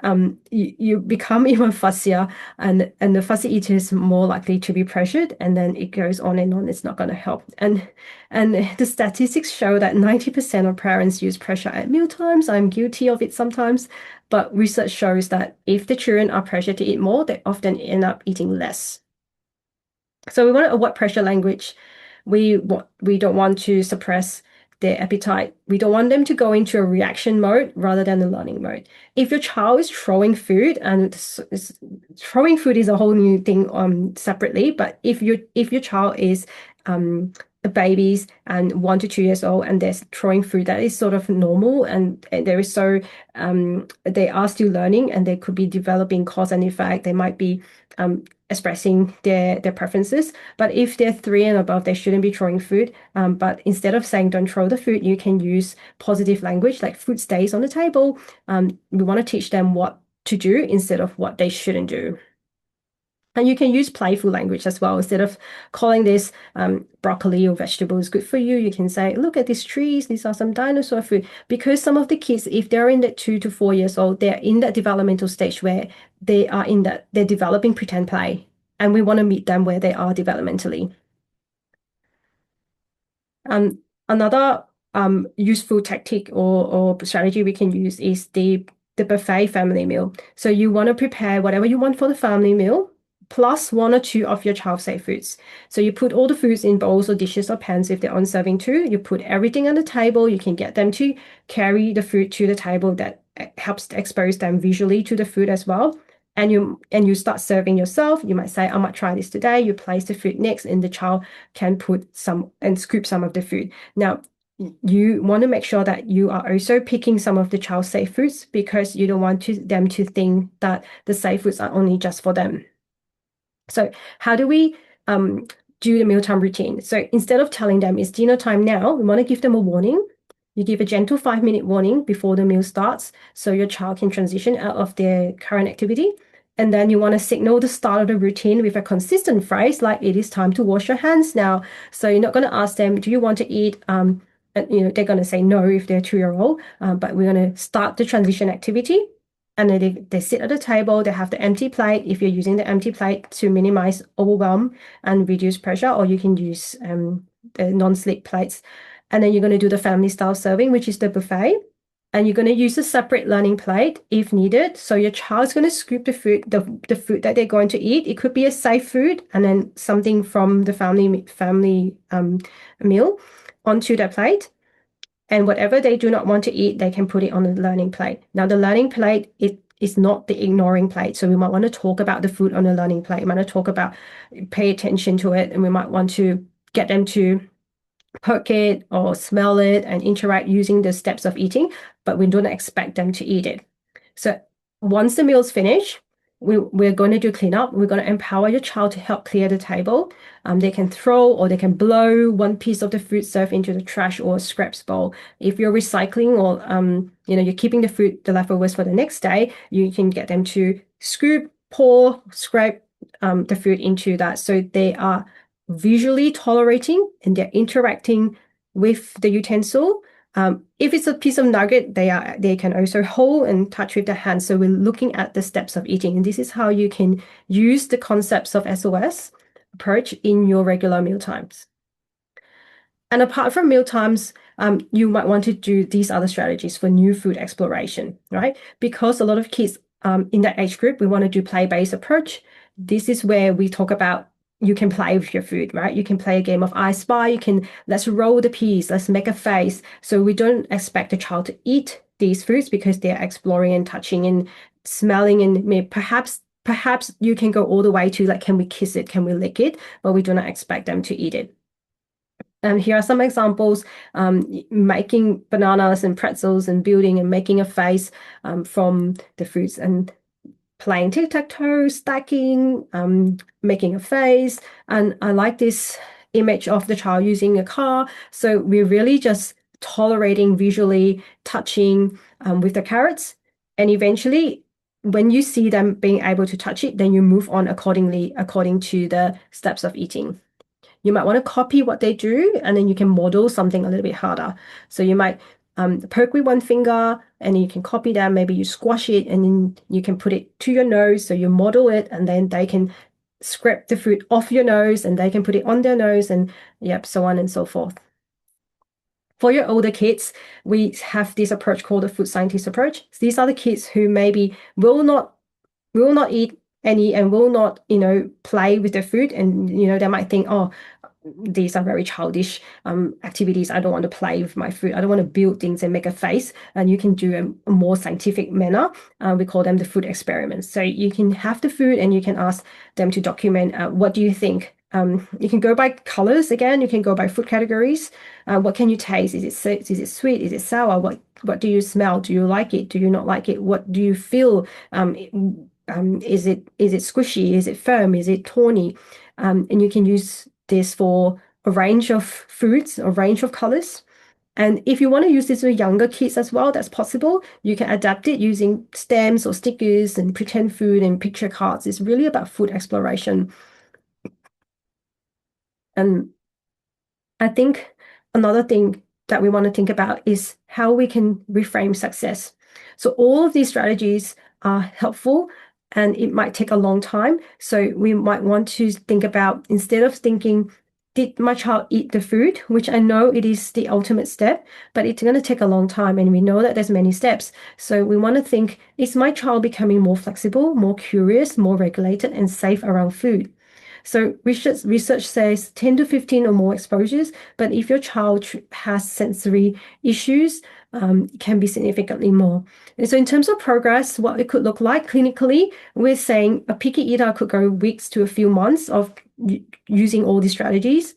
you become even fussier, and the fussy eater is more likely to be pressured, and then it goes on and on. It's not going to help. And the statistics show that 90% of parents use pressure at mealtimes. I'm guilty of it sometimes, but research shows that if the children are pressured to eat more, they often end up eating less. So we want to avoid pressure language. We don't want to suppress their appetite. We don't want them to go into a reaction mode rather than a learning mode. If your child is throwing food, and throwing food is a whole new thing separately, but if your child is a babies and 1 to 2 years old and they're throwing food, that is sort of normal, and there is they are still learning, and they could be developing cause and effect. They might be expressing their preferences. But if they're 3 and above, they shouldn't be throwing food. But instead of saying don't throw the food, you can use positive language like food stays on the table. We want to teach them what to do instead of what they shouldn't do. And you can use playful language as well. Instead of calling this broccoli or vegetables good for you, you can say, look at these trees, these are some dinosaur food. Because some of the kids, if they're in that 2 to 4 years old, they're in that developmental stage where they're developing pretend play. And we want to meet them where they are developmentally. Another useful tactic or strategy we can use is the buffet family meal. So you want to prepare whatever you want for the family meal, plus 1 or 2 of your child-safe foods. So you put all the foods in bowls or dishes or pans if they're on serving too. You put everything on the table. You can get them to carry the food to the table. That helps to expose them visually to the food as well. And you start serving yourself. You might say, I might try this today. You place the food next, and the child can put some and scoop some of the food. Now, you want to make sure that you are also picking some of the child safe foods because you don't want them to think that the safe foods are only just for them. So how do we do the mealtime routine? So instead of telling them it's dinner time now, we want to give them a warning. You give a gentle 5-minute warning before the meal starts so your child can transition out of their current activity. And then you want to signal the start of the routine with a consistent phrase like it is time to wash your hands now. So you're not going to ask them, do you want to eat? And, they're going to say no if they're 2-year-old, but we're going to start the transition activity. And then they sit at the table, they have the empty plate. If you're using the empty plate to minimize overwhelm and reduce pressure, or you can use the non-slip plates. And then you're going to do the family style serving, which is the buffet. And you're going to use a separate learning plate if needed. So your child's going to scoop the food, the food that they're going to eat. It could be a safe food and then something from the family meal onto their plate. And whatever they do not want to eat, they can put it on the learning plate. Now, the learning plate, it is not the ignoring plate. So we might want to talk about the food on the learning plate. We might want to talk about, pay attention to it. And we might want to get them to poke it or smell it and interact using the steps of eating, but we don't expect them to eat it. So once the meal's finished, we're going to do cleanup. We're going to empower your child to help clear the table. They can throw or they can blow one piece of the food served into the trash or scraps bowl. If you're recycling or you're keeping the leftovers for the next day, you can get them to scoop, pour, scrape the food into that. So they are visually tolerating and they're interacting with the utensil. If it's a piece of nugget, they can also hold and touch with their hands. So we're looking at the steps of eating, and this is how you can use the concepts of SOS approach in your regular meal times. And apart from meal times, you might want to do these other strategies for new food exploration, right? Because a lot of kids in that age group, we want to do play-based approach. This is where we talk about you can play with your food, right? You can play a game of I Spy. Let's roll the peas. Let's make a face. So we don't expect the child to eat these foods because they're exploring and touching and smelling and perhaps you can go all the way to like, can we kiss it? Can we lick it? But we do not expect them to eat it. And here are some examples, making bananas and pretzels and building and making a face from the fruits and playing tic-tac-toe, stacking, making a face. And I like this image of the child using a car. So we're really just tolerating visually touching with the carrots. And eventually, when you see them being able to touch it, then you move on accordingly, according to the steps of eating. You might want to copy what they do, and then you can model something a little bit harder. So you might poke with one finger and you can copy that. Maybe you squash it and then you can put it to your nose. So you model it and then they can scrape the fruit off your nose and they can put it on their nose and so on and so forth. For your older kids, we have this approach called the food scientist approach. These are the kids who maybe will not eat any and will not, play with their food. And, they might think, oh, these are very childish activities. I don't want to play with my food. I don't want to build things and make a face. And you can do a more scientific manner. We call them the food experiments. So you can have the food and you can ask them to document what do you think? You can go by colors again. You can go by food categories. What can you taste? Is it sweet? Is it sour? What do you smell? Do you like it? Do you not like it? What do you feel? is it squishy? Is it firm? Is it tawny? And you can use this for a range of foods, a range of colors. And if you want to use this with younger kids as well, that's possible. You can adapt it using stamps or stickers and pretend food and picture cards. It's really about food exploration. And I think another thing that we want to think about is how we can reframe success. So all of these strategies are helpful and it might take a long time. So we might want to think about, instead of thinking, did my child eat the food? Which I know it is the ultimate step, but it's going to take a long time and we know that there's many steps. So we want to think, is my child becoming more flexible, more curious, more regulated and safe around food? So research says 10 to 15 or more exposures, but if your child has sensory issues, it can be significantly more. And so in terms of progress, what it could look like clinically, we're saying a picky eater could go weeks to a few months of using all these strategies.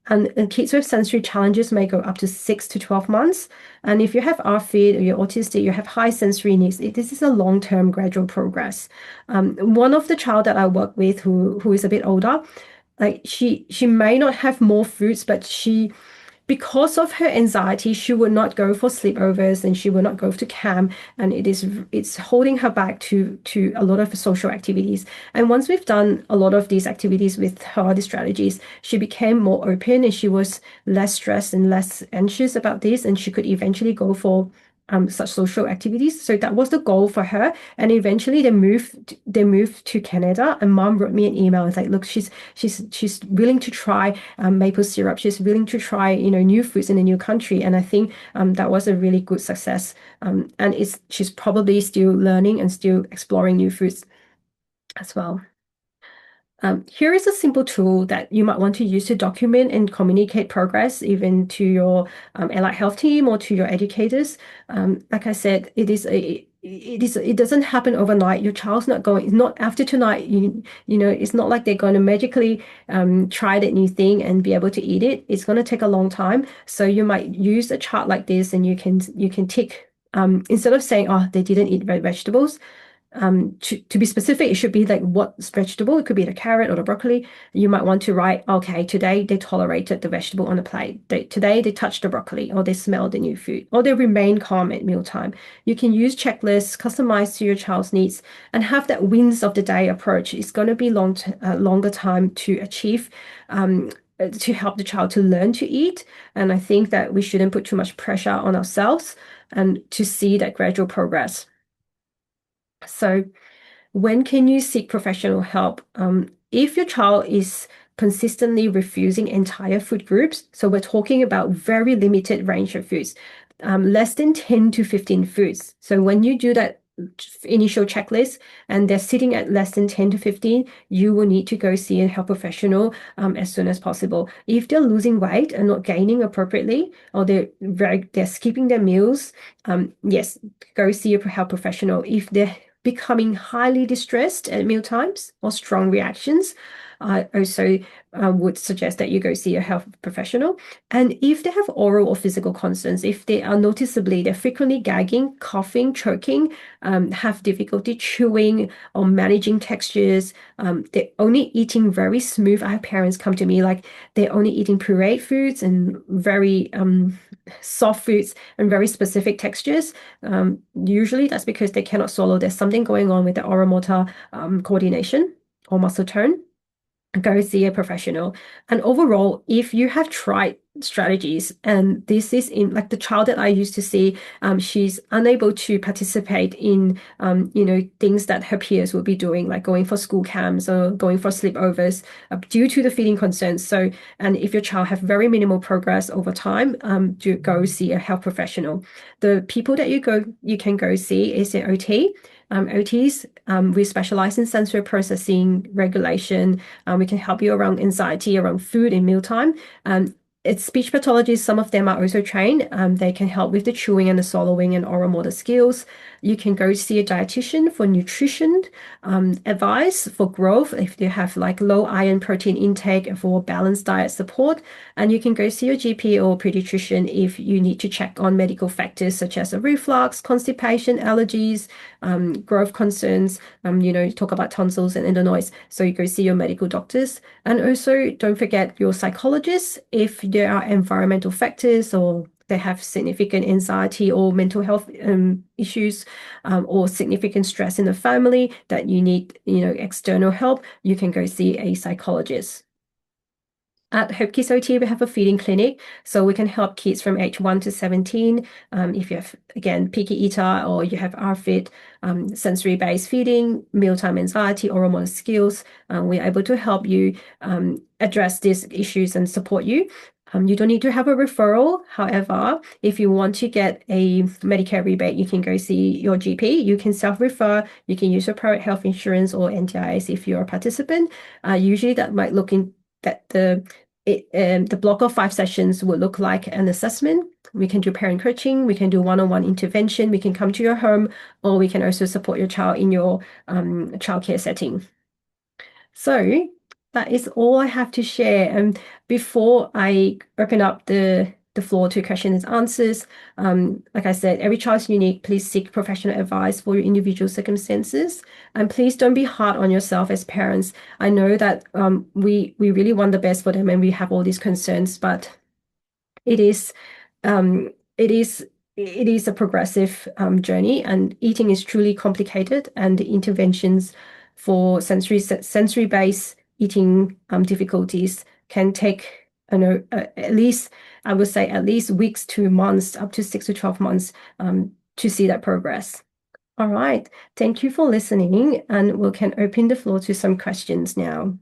And kids with sensory challenges may go up to 6 to 12 months. And if you have RFID or you're autistic, you have high sensory needs, this is a long-term gradual progress. One of the child that I work with who is a bit older, like she may not have more foods, but because of her anxiety, she would not go for sleepovers and she would not go to camp, and it's holding her back to a lot of social activities. And once we've done a lot of these activities with her, the strategies, she became more open and she was less stressed and less anxious about this, and she could eventually go for such social activities. So that was the goal for her. And eventually they moved to Canada, and mom wrote me an email. It's like, look, she's willing to try maple syrup. She's willing to try, new foods in a new country. And I think that was a really good success. And she's probably still learning and still exploring new foods as well. Here is a simple tool that you might want to use to document and communicate progress, even to your allied health team or to your educators. Like I said, it doesn't happen overnight. Your child's not going, it's not after tonight, it's not like they're going to magically try that new thing and be able to eat it. It's going to take a long time. So you might use a chart like this and you can tick, instead of saying, oh, they didn't eat red vegetables, to be specific, it should be like what's vegetable. It could be the carrot or the broccoli. You might want to write, okay, today they tolerated the vegetable on the plate. Today they touched the broccoli, or they smelled the new food, or they remained calm at mealtime. You can use checklists customized to your child's needs and have that wins of the day approach. It's going to be longer time to achieve. To help the child to learn to eat. And I think that we shouldn't put too much pressure on ourselves and to see that gradual progress. So when can you seek professional help? If your child is consistently refusing entire food groups, so we're talking about very limited range of foods, less than 10 to 15 foods. So when you do that initial checklist and they're sitting at less than 10 to 15, you will need to go see a health professional as soon as possible. If they're losing weight and not gaining appropriately, or they're skipping their meals, yes, go see a health professional. If they're becoming highly distressed at meal times or strong reactions, I also would suggest that you go see a health professional. And if they have oral or physical concerns, if they are they're frequently gagging, coughing, choking, have difficulty chewing or managing textures, they're only eating very smooth. I have parents come to me like they're only eating pureed foods and very soft foods and very specific textures. Usually that's because they cannot swallow. There's something going on with the oral motor coordination or muscle tone. Go see a professional. And overall, if you have tried strategies, and this is in like the child that I used to see, she's unable to participate in things that her peers would be doing, like going for school camps or going for sleepovers due to the feeding concerns. So, and if your child have very minimal progress over time, do go see a health professional. The people that you can go see is an OT. OTs, we specialize in sensory processing, regulation. We can help you around anxiety, around food in mealtime. It's speech pathologists. Some of them are also trained. They can help with the chewing and the swallowing and oral motor skills. You can go see a dietitian for nutrition, advice for growth if you have like low iron protein intake and for balanced diet support. And you can go see your GP or pediatrician if you need to check on medical factors such as a reflux, constipation, allergies, growth concerns. You talk about tonsils and adenoids. So you go see your medical doctors. And also, don't forget your psychologist if there are environmental factors or they have significant anxiety or mental health issues, or significant stress in the family that you need, external help, you can go see a psychologist. At Hope Kids OT, we have a feeding clinic, so we can help kids from age 1 to 17. If you have, again, picky eater or you have RFID, sensory-based feeding, mealtime anxiety, oral motor skills, we're able to help you address these issues and support you. You don't need to have a referral. However, if you want to get a Medicare rebate, you can go see your GP. You can self-refer. You can use your private health insurance or NDIS if you're a participant. Usually that might look in that the block of 5 sessions will look like an assessment. We can do parent coaching, we can do one-on-one intervention, we can come to your home, or we can also support your child in your childcare setting. So that is all I have to share. And before I open up the floor to questions and answers, like I said, every child is unique. Please seek professional advice for your individual circumstances. And please don't be hard on yourself as parents. I know that we really want the best for them and we have all these concerns, but it is um, it is it is a progressive journey, and eating is truly complicated, and the interventions for sensory-based eating difficulties can take, at least, I would say, at least weeks to months, up to 6 to 12 months to see that progress. All right. Thank you for listening, and we can open the floor to some questions now.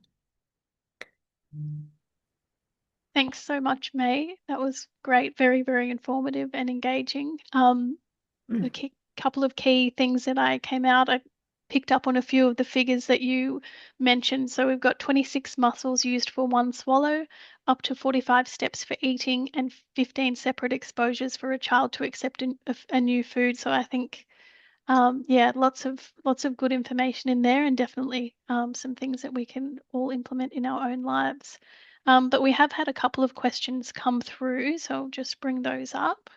Thanks so much, May. That was great, very, very informative and engaging. A couple of key things that I came out, I picked up on a few of the figures that you mentioned. So we've got 26 muscles used for one swallow, up to 45 steps for eating, and 15 separate exposures for a child to accept a new food. So I think, yeah, lots of good information in there, and definitely some things that we can all implement in our own lives. But we have had a couple of questions come through, so I'll just bring those up.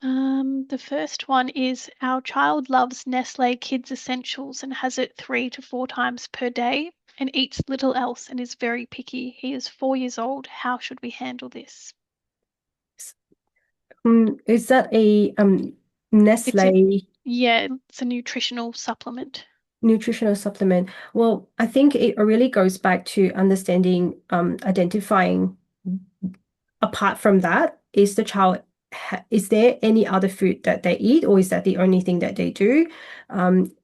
The first one is, our child loves Nestle Kids Essentials and has it 3 to 4 times per day and eats little else and is very picky. He is 4 years old. How should we handle this? Is that a It's a Nestle Yeah, it's a nutritional supplement. nutritional supplement? Well, I think it really goes back to understanding, identifying apart from that, is there any other food that they eat, or is that the only thing that they do?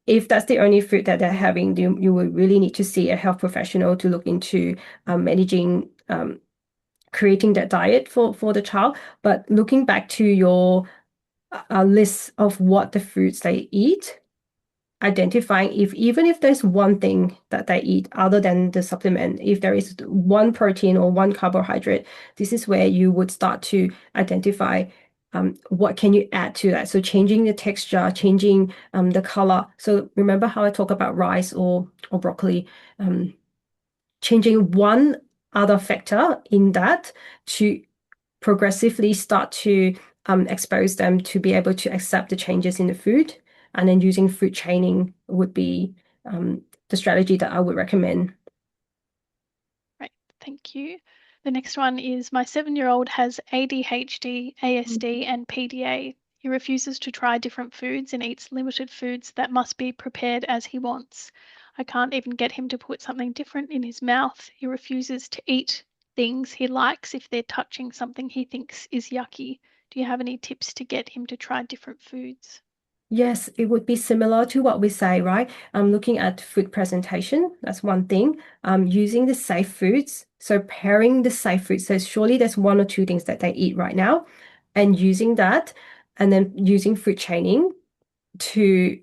If that's the only food that they're having, you will really need to see a health professional to look into managing, creating that diet for the child. But looking back to your list of what the foods they eat, identifying if even if there's one thing that they eat other than the supplement, if there is one protein or one carbohydrate, this is where you would start to identify what can you add to that. So changing the texture, changing the color. So remember how I talk about rice or broccoli, changing one other factor in that to progressively start to expose them to be able to accept the changes in the food. And then using food chaining would be the strategy that I would recommend. Right, thank you. The next one is, my 7-year-old has ADHD, ASD, and PDA. He refuses to try different foods and eats limited foods that must be prepared as he wants. I can't even get him to put something different in his mouth. He refuses to eat things he likes if they're touching something he thinks is yucky. Do you have any tips to get him to try different foods? Yes, it would be similar to what we say, right? Looking at food presentation, that's one thing. Using the safe foods, so pairing the safe foods. So surely there's one or two things that they eat right now, and using that, and then using food chaining to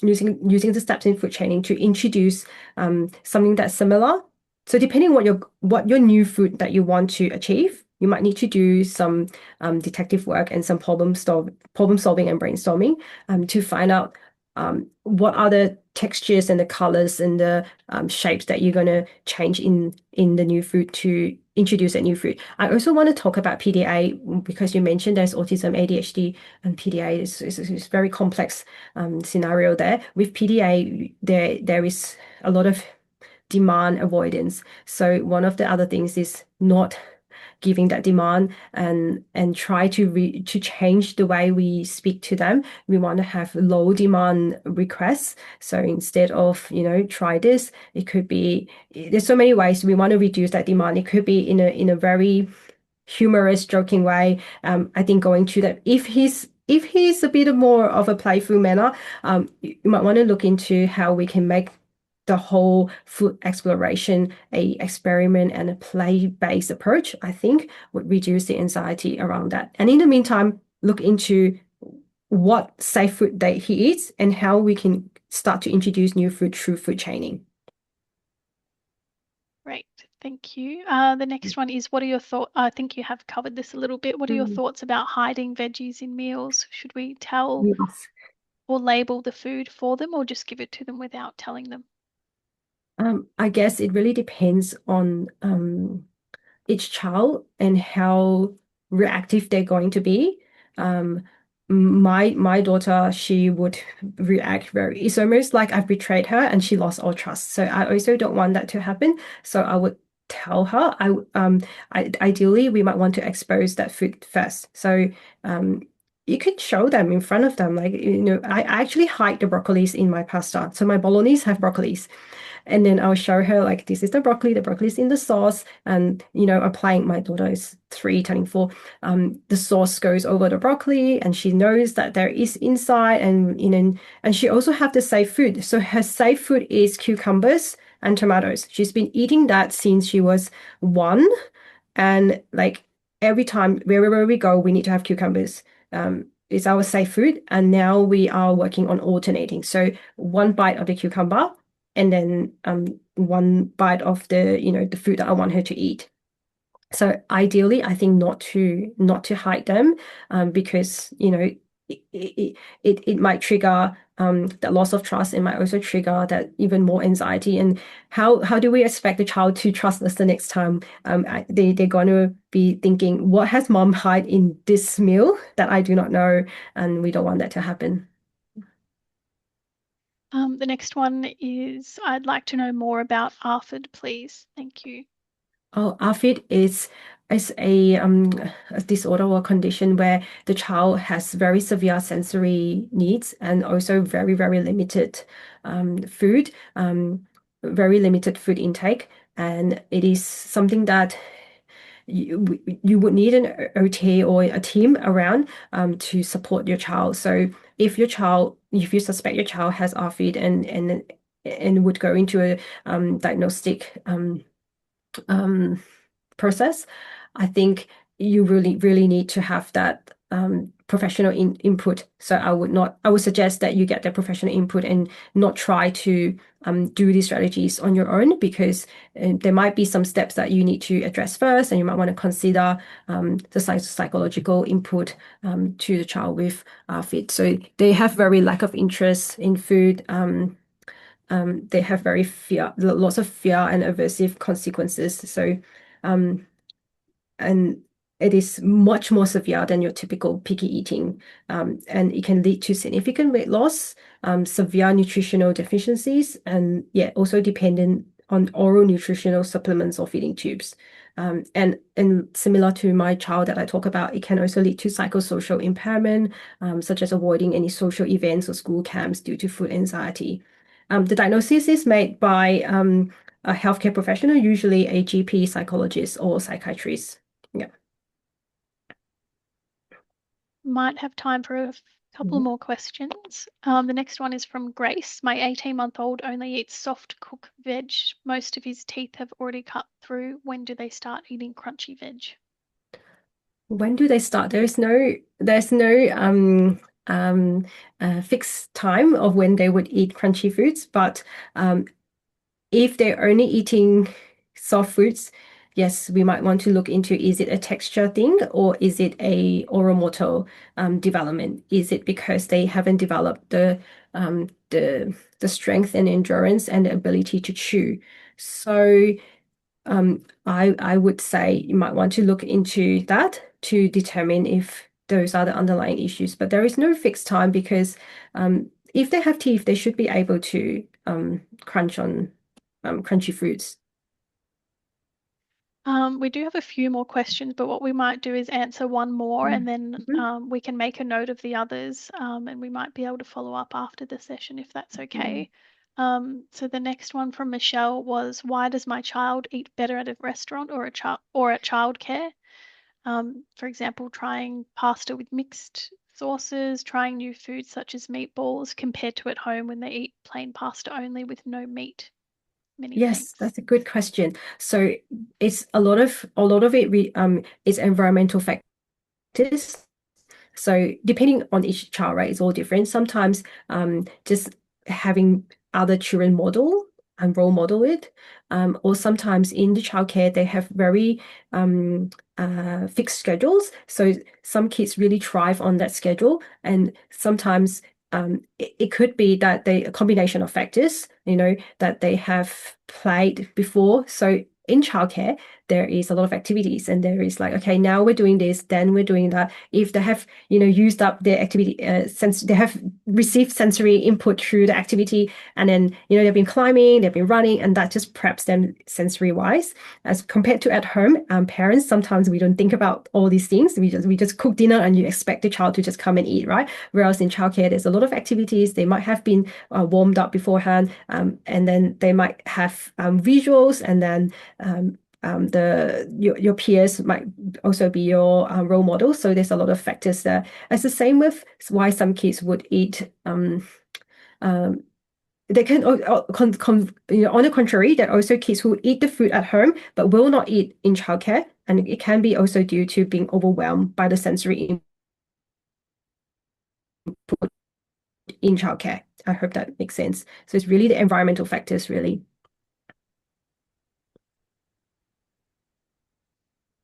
using the steps in food chaining to introduce something that's similar So depending what your new food that you want to achieve, you might need to do some detective work and some problem solving and brainstorming to find out what are the textures and the colors and the shapes that you're going to change in the new food to introduce a new food. I also want to talk about PDA because you mentioned there's autism, ADHD, and PDA is very complex scenario there. With PDA, there is a lot of demand avoidance. So one of the other things is not giving that demand and try to change the way we speak to them. We want to have low demand requests. So instead of, try this, it could be there's so many ways we want to reduce that demand. It could be in a very humorous, joking way. I think going to that if he's a bit more of a playful manner, you might want to look into how we can make the whole food exploration a experiment and a play-based approach, I think would reduce the anxiety around that. And in the meantime, look into what safe food that he eats and how we can start to introduce new food through food chaining. Great, thank you. The next one is, what are your thoughts? I think you have covered this a little bit. What are your Mm. thoughts about hiding veggies in meals? Should we tell Yes. or label the food for them, or just give it to them without telling them? I guess it really depends on each child and how reactive they're going to be. Um, my daughter, she would react very, it's almost like I've betrayed her and she lost all trust. So I also don't want that to happen. So I would tell her, ideally we might want to expose that food first. So you could show them in front of them, like, I actually hide the broccolis in my pasta. So my bolognese have broccolis. And then I'll show her like this is the broccoli is in the sauce, and applying my daughter is 3 turning 4. The sauce goes over the broccoli, and she knows that there is inside, and she also have the safe food. So her safe food is cucumbers and tomatoes. She's been eating that since she was 1, and like every time wherever we go, we need to have cucumbers. It's our safe food, and now we are working on alternating. So one bite of the cucumber and then one bite of the food that I want her to eat. So ideally, I think not to hide them, because it might trigger that loss of trust. It might also trigger that even more anxiety. And how do we expect the child to trust us the next time? They're going to be thinking, what has mom hide in this meal that I do not know? And we don't want that to happen. The next one is, I'd like to know more about ARFID, please. Thank you. Oh, ARFID is a disorder or condition where the child has very severe sensory needs and also very, very limited food, very limited food intake. And it is something that you would need an OT or a team around to support your child. So if you suspect your child has ARFID and would go into a diagnostic um, process, I think you really, really need to have that professional input. So I would suggest that you get the professional input and not try to do these strategies on your own, because there might be some steps that you need to address first, and you might want to consider the psychological input to the child with FID. So they have very lack of interest in food. They have lots of fear and aversive consequences. So, um, and it is much more severe than your typical picky eating. And it can lead to significant weight loss, severe nutritional deficiencies, and yeah, also dependent on oral nutritional supplements or feeding tubes. And similar to my child that I talk about, it can also lead to psychosocial impairment, such as avoiding any social events or school camps due to food anxiety. The diagnosis is made by a healthcare professional, usually a GP, psychologist, or psychiatrist. Yeah. Might have time for a couple Mhm. more questions. The next one is from Grace. My 18-month-old only eats soft cooked veg. Most of his teeth have already cut through. When do they start eating crunchy veg? When do they start? There's no fixed time of when they would eat crunchy foods, but if they're only eating soft foods, yes, we might want to look into, is it a texture thing or is it a oral motor development? Is it because they haven't developed the strength and endurance and the ability to chew? So I would say you might want to look into that to determine if those are the underlying issues. But there is no fixed time because if they have teeth, they should be able to crunch on crunchy foods. We do have a few more questions, but what we might do is answer one more and then Mhm. we can make a note of the others, and we might be able to follow up after the session if that's okay. So the next one from Michelle was, why does my child eat better at a restaurant or at childcare? For example, trying pasta with mixed sauces, trying new foods such as meatballs compared to at home when they eat plain pasta only with no meat. Many Yes, thanks. that's a good question. So it's a lot of it is environmental factors. So depending on each child, right, it's all different. Sometimes just having other children model and role model it, or sometimes in the childcare they have very fixed schedules. So some kids really thrive on that schedule, and sometimes it could be that they a combination of factors, that they have played before. So in childcare, there is a lot of activities, and there is like, okay, now we're doing this, then we're doing that. If they have, used up their activity, they have received sensory input through the activity, and then, they've been climbing, they've been running, and that just preps them sensory wise. As compared to at home, parents, sometimes we don't think about all these things. We just cook dinner and you expect the child to just come and eat, right? Whereas in childcare, there's a lot of activities. They might have been warmed up beforehand, and then they might have visuals, and then your peers might also be your role model. So there's a lot of factors there. It's the same with why some kids would eat. Um, they can, on the contrary, there are also kids who eat the food at home but will not eat in childcare, and it can be also due to being overwhelmed by the sensory input in childcare. I hope that makes sense. So it's really the environmental factors, really.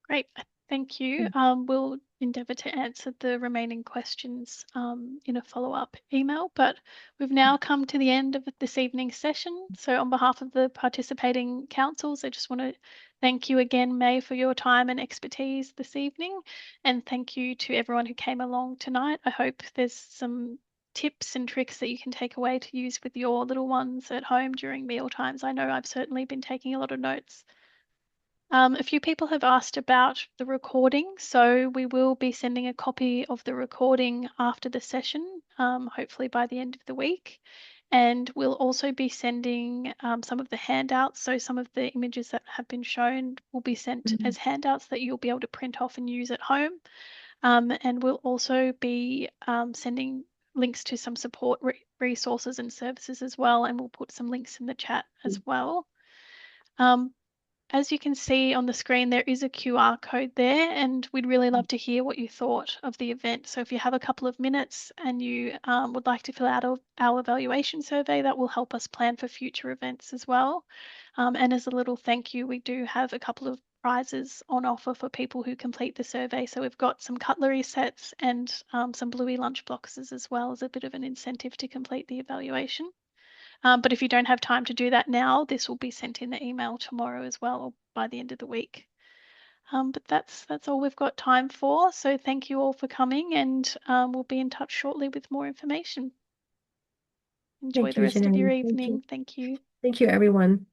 Great, thank you. We'll endeavour to answer the remaining questions in a follow-up email, but we've now come to the end of this evening's session. So on behalf of the participating councils, I just want to thank you again, May, for your time and expertise this evening. And thank you to everyone who came along tonight. I hope there's some tips and tricks that you can take away to use with your little ones at home during meal times. I know I've certainly been taking a lot of notes. A few people have asked about the recording, so we will be sending a copy of the recording after the session, hopefully by the end of the week. And we'll also be sending some of the handouts. So some of the images that have been shown will be sent as handouts that you'll be able to print off and use at home. And we'll also be sending links to some support resources and services as well. And we'll put some links in the chat as well. Um, as you can see on the screen, there is a QR code there, and we'd really love to hear what you thought of the event. So if you have a couple of minutes and you would like to fill out our evaluation survey, that will help us plan for future events as well. And as a little thank you, we do have a couple of prizes on offer for people who complete the survey. So we've got some cutlery sets and some Bluey lunch boxes as well as a bit of an incentive to complete the evaluation. But if you don't have time to do that now, this will be sent in the email tomorrow as well, or by the end of the week. But that's all we've got time for. So thank you all for coming, and we'll be in touch shortly with more information. Enjoy Thank the you, rest of your Janine. Thank evening. you. Thank you. Thank you, everyone.